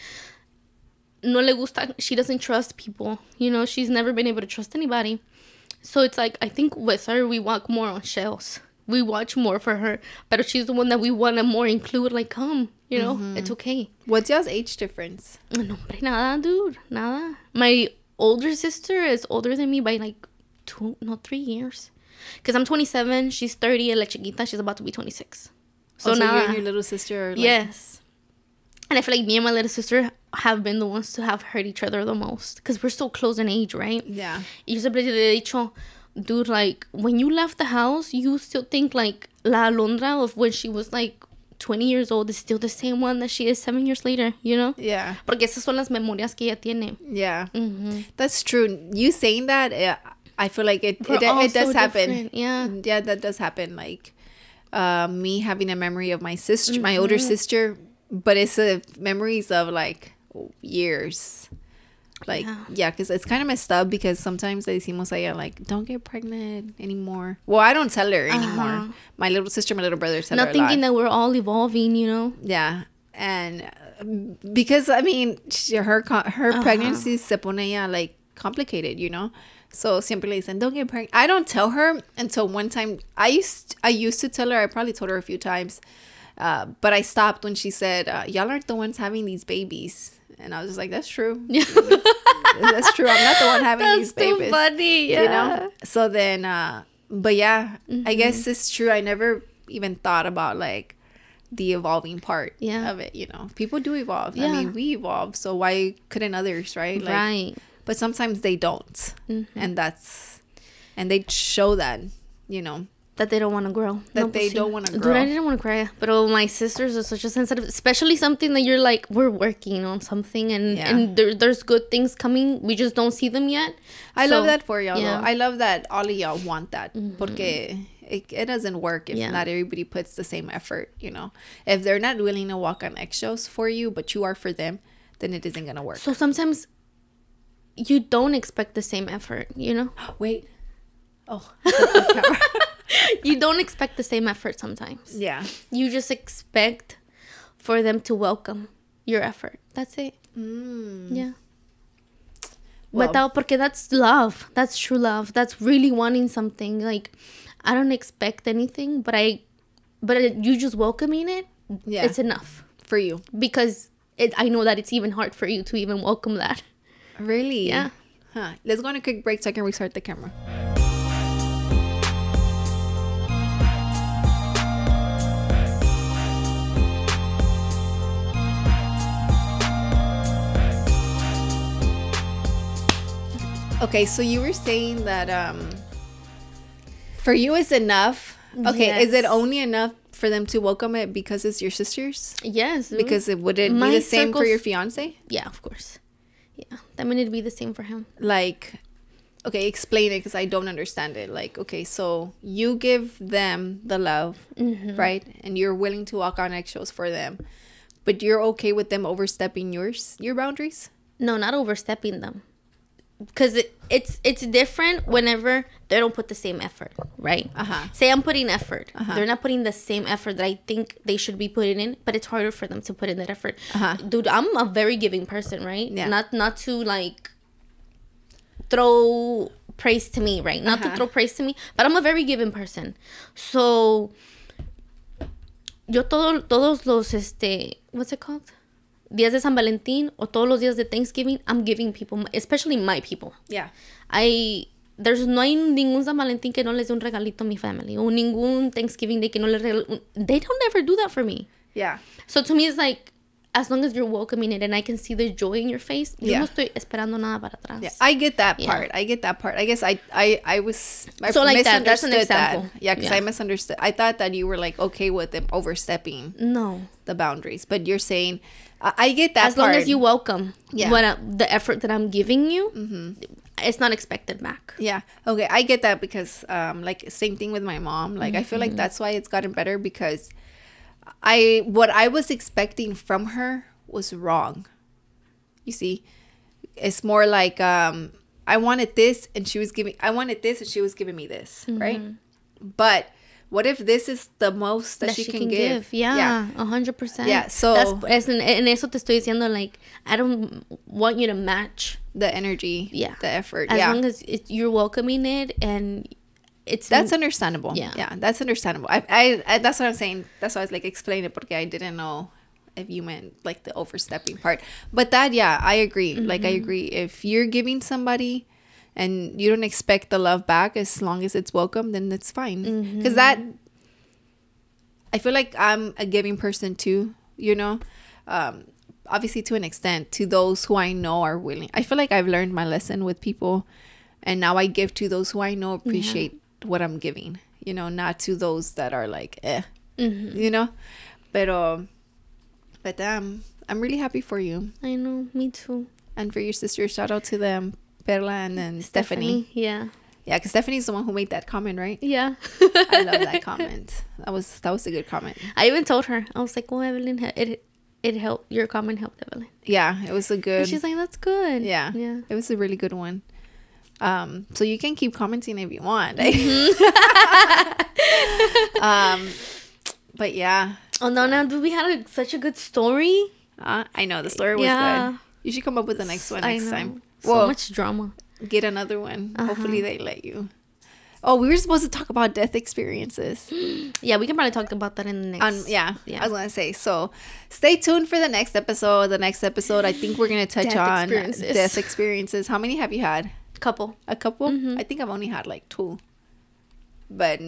No le gusta... She doesn't trust people. You know, she's never been able to trust anybody. So it's like, I think with her, we walk more on shells. We watch more for her. But she's the one that we want to more include. Like, come, you know, it's okay. What's y'all's age difference? No, hombre, nada, dude. Nada. My older sister is older than me by like 3 years. Because I'm 27, she's 30, and La Chiquita, she's about to be 26. So you nada. and your little sister are like... Yes. And I feel like me and my little sister have been the ones to have hurt each other the most. Because we're so close in age, right? Yeah. Y yo siempre le he dicho, dude, like, when you left the house, you still think, like, La Alondra of when she was, like, 20 years old is still the same one that she is 7 years later, you know? Yeah. Porque esas son las memorias que ella tiene. Yeah. That's true. You saying that, I feel like it does so happen. Different. Yeah. Yeah, that does happen. Like, me having a memory of my sister, my older sister, but it's memories of, like, years. Like, yeah, because it's kind of messed up because sometimes le decimos a ella, like, don't get pregnant anymore. Well, I don't tell her anymore. My little sister, my little brother tell her a lot. Not thinking that we're all evolving, you know? Yeah. And because, I mean, her pregnancy se pone ya, like, complicated, you know? So siempre le dicen, don't get pregnant. I don't tell her until one time. I used to tell her. I probably told her a few times. But I stopped when she said, y'all aren't the ones having these babies. And I was just like, that's true. That's true. I'm not the one having these babies. That's too funny. Yeah. You know? So then, but yeah, I guess it's true. I never even thought about like the evolving part of it, you know. People do evolve. I mean, we evolve. So why couldn't others, right? Like, right. But sometimes they don't. And they show that, you know. That they don't want to grow. That they don't want to grow. Dude, I didn't want to cry. But my sisters are such a sensitive, especially something that you're like, we're working on something and there's good things coming. We just don't see them yet. I love that for y'all, though. I love that all of y'all want that. Porque it doesn't work if not everybody puts the same effort, you know. If they're not willing to walk on eggshells for you, but you are for them, then it isn't going to work. So sometimes you don't expect the same effort, you know? Wait. Oh. You don't expect the same effort sometimes. Yeah. You just expect for them to welcome your effort. That's it. Yeah. Well, Porque that's love. That's true love. That's really wanting something. Like, I don't expect anything, but you just welcoming it, it's enough. For you. Because I know that it's even hard for you to even welcome that. Really? Yeah. Huh. Let's go on a quick break so I can restart the camera. Okay, so you were saying that for you it's enough. Okay, Yes. Is it only enough for them to welcome it because it's your sisters? Yes. Because would it be the same for your fiance? Yeah, of course. Yeah, that mean it'd be the same for him. Like, okay, explain it because I don't understand it. Like, okay, so you give them the love, right? And you're willing to walk on eggshells for them, but you're okay with them overstepping your boundaries? No, not overstepping them. Because it's different whenever they don't put the same effort, right? Say I'm putting effort. They're not putting the same effort that I think they should be putting in, but it's harder for them to put in that effort. Dude, I'm a very giving person, right? Yeah. Not to like throw praise to me, right? Not to throw praise to me, but I'm a very giving person. So yo todos los what's it called? Días de San Valentín o todos los días de Thanksgiving, I'm giving people, especially my people. Yeah. No hay ningún San Valentín que no les dé un regalito a mi family. O ningún Thanksgiving Day que no les regale. They don't ever do that for me. Yeah. So to me, it's like, as long as you're welcoming it and I can see the joy in your face, yo no estoy esperando nada para atrás. Yeah, I get that part. I get that part. I guess I so like that, that's an misunderstood example. that. Yeah, because I misunderstood. I thought that you were like okay with them overstepping the boundaries, but you're saying I get that as part. Long as you welcome the effort that I'm giving you, it's not expected back. Yeah. Okay, I get that because like same thing with my mom. Like I feel like that's why it's gotten better because what I was expecting from her was wrong. You see, it's more like I wanted this and she was giving me this, right? But what if this is the most that she can give? Yeah, 100%. Yeah, so en eso te estoy diciendo, like, I don't want you to match the energy, the effort. As long as you're welcoming it and that's understandable. Yeah, that's understandable. I that's what I'm saying. That's why I was like explain it because I didn't know if you meant like the overstepping part. But that I agree. Like I agree. If you're giving somebody and you don't expect the love back as long as it's welcome, then it's fine. Because that I feel like I'm a giving person too, you know. Obviously to an extent, to those who I know are willing. I feel like I've learned my lesson with people and now I give to those who I know appreciate what I'm giving, you know, not to those that are like you know. But I'm really happy for you. I know, me too. And for your sister, shout out to them, Perla and then Stephanie. Yeah, because Stephanie's the one who made that comment, right? Yeah. I love that comment. That was a good comment. I even told her, I was like, oh, Evelyn, it helped. Your comment helped, Evelyn. Yeah, it was a good. And she's like, that's good. Yeah, it was a really good one. So you can keep commenting if you want. But yeah. Oh no! Now we had such a good story. I know the story was good. You should come up with the next one next time. So much drama. Get another one. Hopefully they let you. Oh, we were supposed to talk about death experiences. Yeah, we can probably talk about that in the next. Yeah, I was gonna say. So, stay tuned for the next episode. The next episode, I think we're gonna touch on death experiences. How many have you had? A couple. I think I've only had like 2. But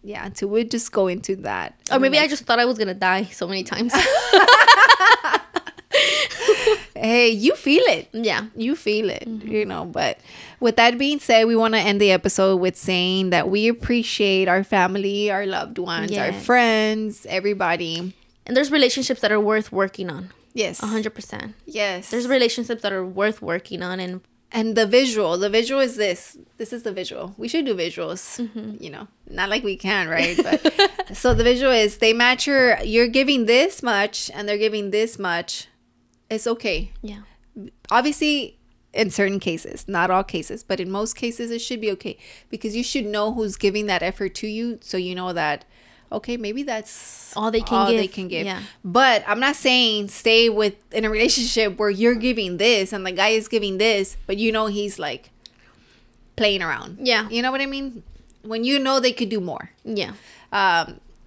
yeah, so we'll just go into that. Or maybe I just thought I was gonna die so many times. Hey, you feel it. Yeah, you feel it. You know. But with that being said, we want to end the episode with saying that we appreciate our family, our loved ones, our friends, everybody. And there's relationships that are worth working on. Yes, 100%. Yes, there's relationships that are worth working on. And the visual is this is the visual. We should do visuals, you know, not like we can, right? But so the visual is they match you're giving this much and they're giving this much. It's okay. Yeah. Obviously, in certain cases, not all cases, but in most cases it should be okay, because you should know who's giving that effort to you, so you know that, okay, maybe that's all they can give. Yeah. But I'm not saying stay in a relationship where you're giving this and the guy is giving this, but you know he's like playing around. Yeah. You know what I mean? When you know they could do more. Yeah.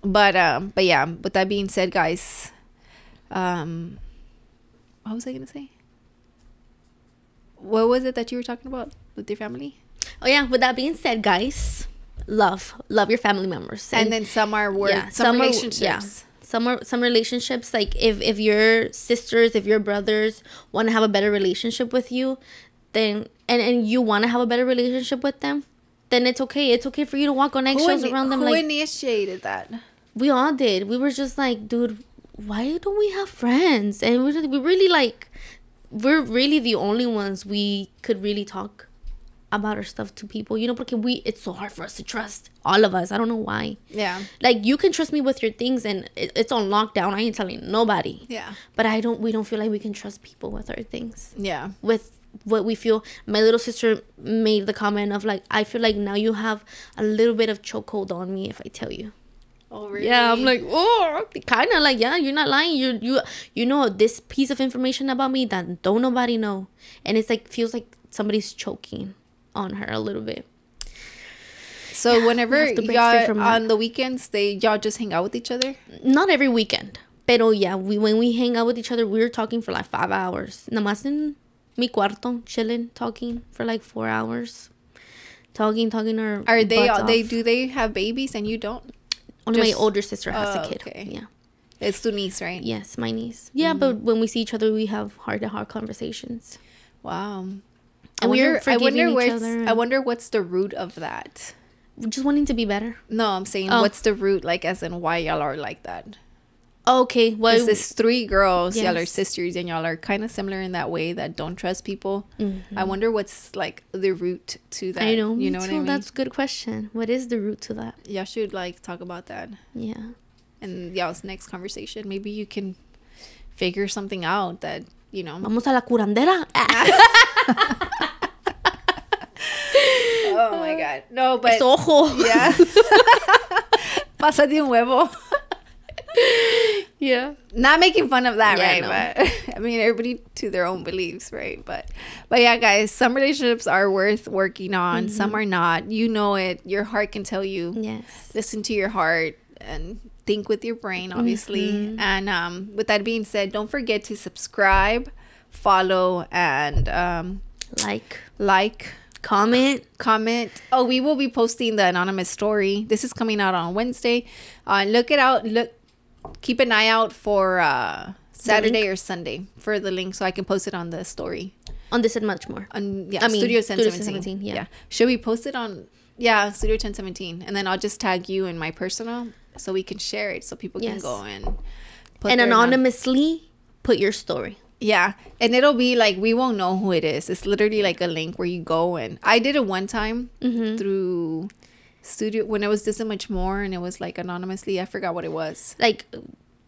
But yeah, with that being said, guys, what was I gonna say? What was it that you were talking about with your family? Oh yeah, with that being said, guys, love your family members. And then some are worth, yeah, some relationships. Some relationships, like if your sisters, if your brothers want to have a better relationship with you, then and you want to have a better relationship with them, then it's okay. It's okay for you to walk on eggshells around them. Who initiated that? We all did. We were just like, dude, why don't we have friends? And we really like, we're really the only ones we could really talk about our stuff to people, you know, because it's so hard for us to trust, all of us. I don't know why. Yeah. Like, you can trust me with your things and it's on lockdown. I ain't telling nobody. Yeah. But we don't feel like we can trust people with our things. Yeah. With what we feel. My little sister made the comment of like, I feel like now you have a little bit of chokehold on me if I tell you. Oh, really? Yeah, I'm like, oh, kind of like, yeah, you're not lying. You know this piece of information about me that don't nobody know. And it's like, feels like somebody's choking on her a little bit. So yeah, whenever y'all on the weekends, y'all just hang out with each other? Not every weekend. Pero yeah, when we hang out with each other, we're talking for like 5 hours. Nada más en mi cuarto, chilling, talking for like 4 hours. Talking or are do they have babies and you don't? Only my older sister has a kid. Okay. Yeah. It's the niece, right? Yes, my niece. Yeah, but when we see each other, we have heart-to-heart conversations. Wow. And I wonder what's the root of that. Just wanting to be better. No, I'm saying what's the root, like as in why y'all are like that. Okay, well, it's this 3 girls, yes. Y'all are sisters, and y'all are kind of similar in that way that don't trust people. Mm-hmm. I wonder what's like the root to that. I know, you know what I mean? That's a good question. What is the root to that? Y'all should like talk about that. Yeah. And y'all's next conversation, maybe you can figure something out that, you know. Vamos a la curandera. Oh my God. No, but. Es ojo. Yeah. Pásate un huevo. Yeah. Not making fun of that, right? No. But I mean, everybody to their own beliefs, right? But yeah, guys, some relationships are worth working on. Mm-hmm. Some are not. You know it. Your heart can tell you. Yes. Listen to your heart and think with your brain, obviously. Mm-hmm. And with that being said, don't forget to subscribe, follow, and like. Comment. Oh, we will be posting the anonymous story. This is coming out on Wednesday. Look it out. Keep an eye out for Saturday or Sunday for the link so I can post it on the story. On This and Much More. Studio 1017. Yeah. Should we post it on Studio 1017? And then I'll just tag you in my personal so we can share it so people can go and put and anonymously put your story. Yeah, and it'll be like, we won't know who it is. It's literally like a link where you go, and I did it one time through Studio when it was This and Much More, and it was like anonymously. I forgot what it was. Like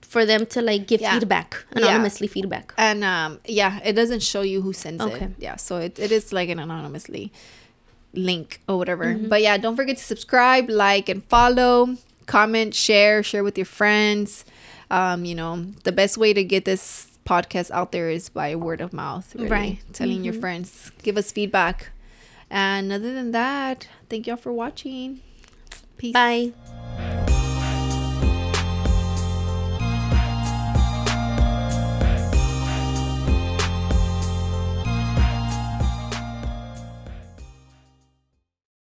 for them to like give feedback, anonymously feedback. And it doesn't show you who sends it. Yeah, so it is like an anonymously link or whatever. Mm-hmm. But yeah, don't forget to subscribe, like, and follow, comment, share with your friends. You know, the best way to get this podcast out there is by word of mouth, really. Right? Telling your friends, give us feedback. And other than that, thank y'all for watching. Peace. Bye.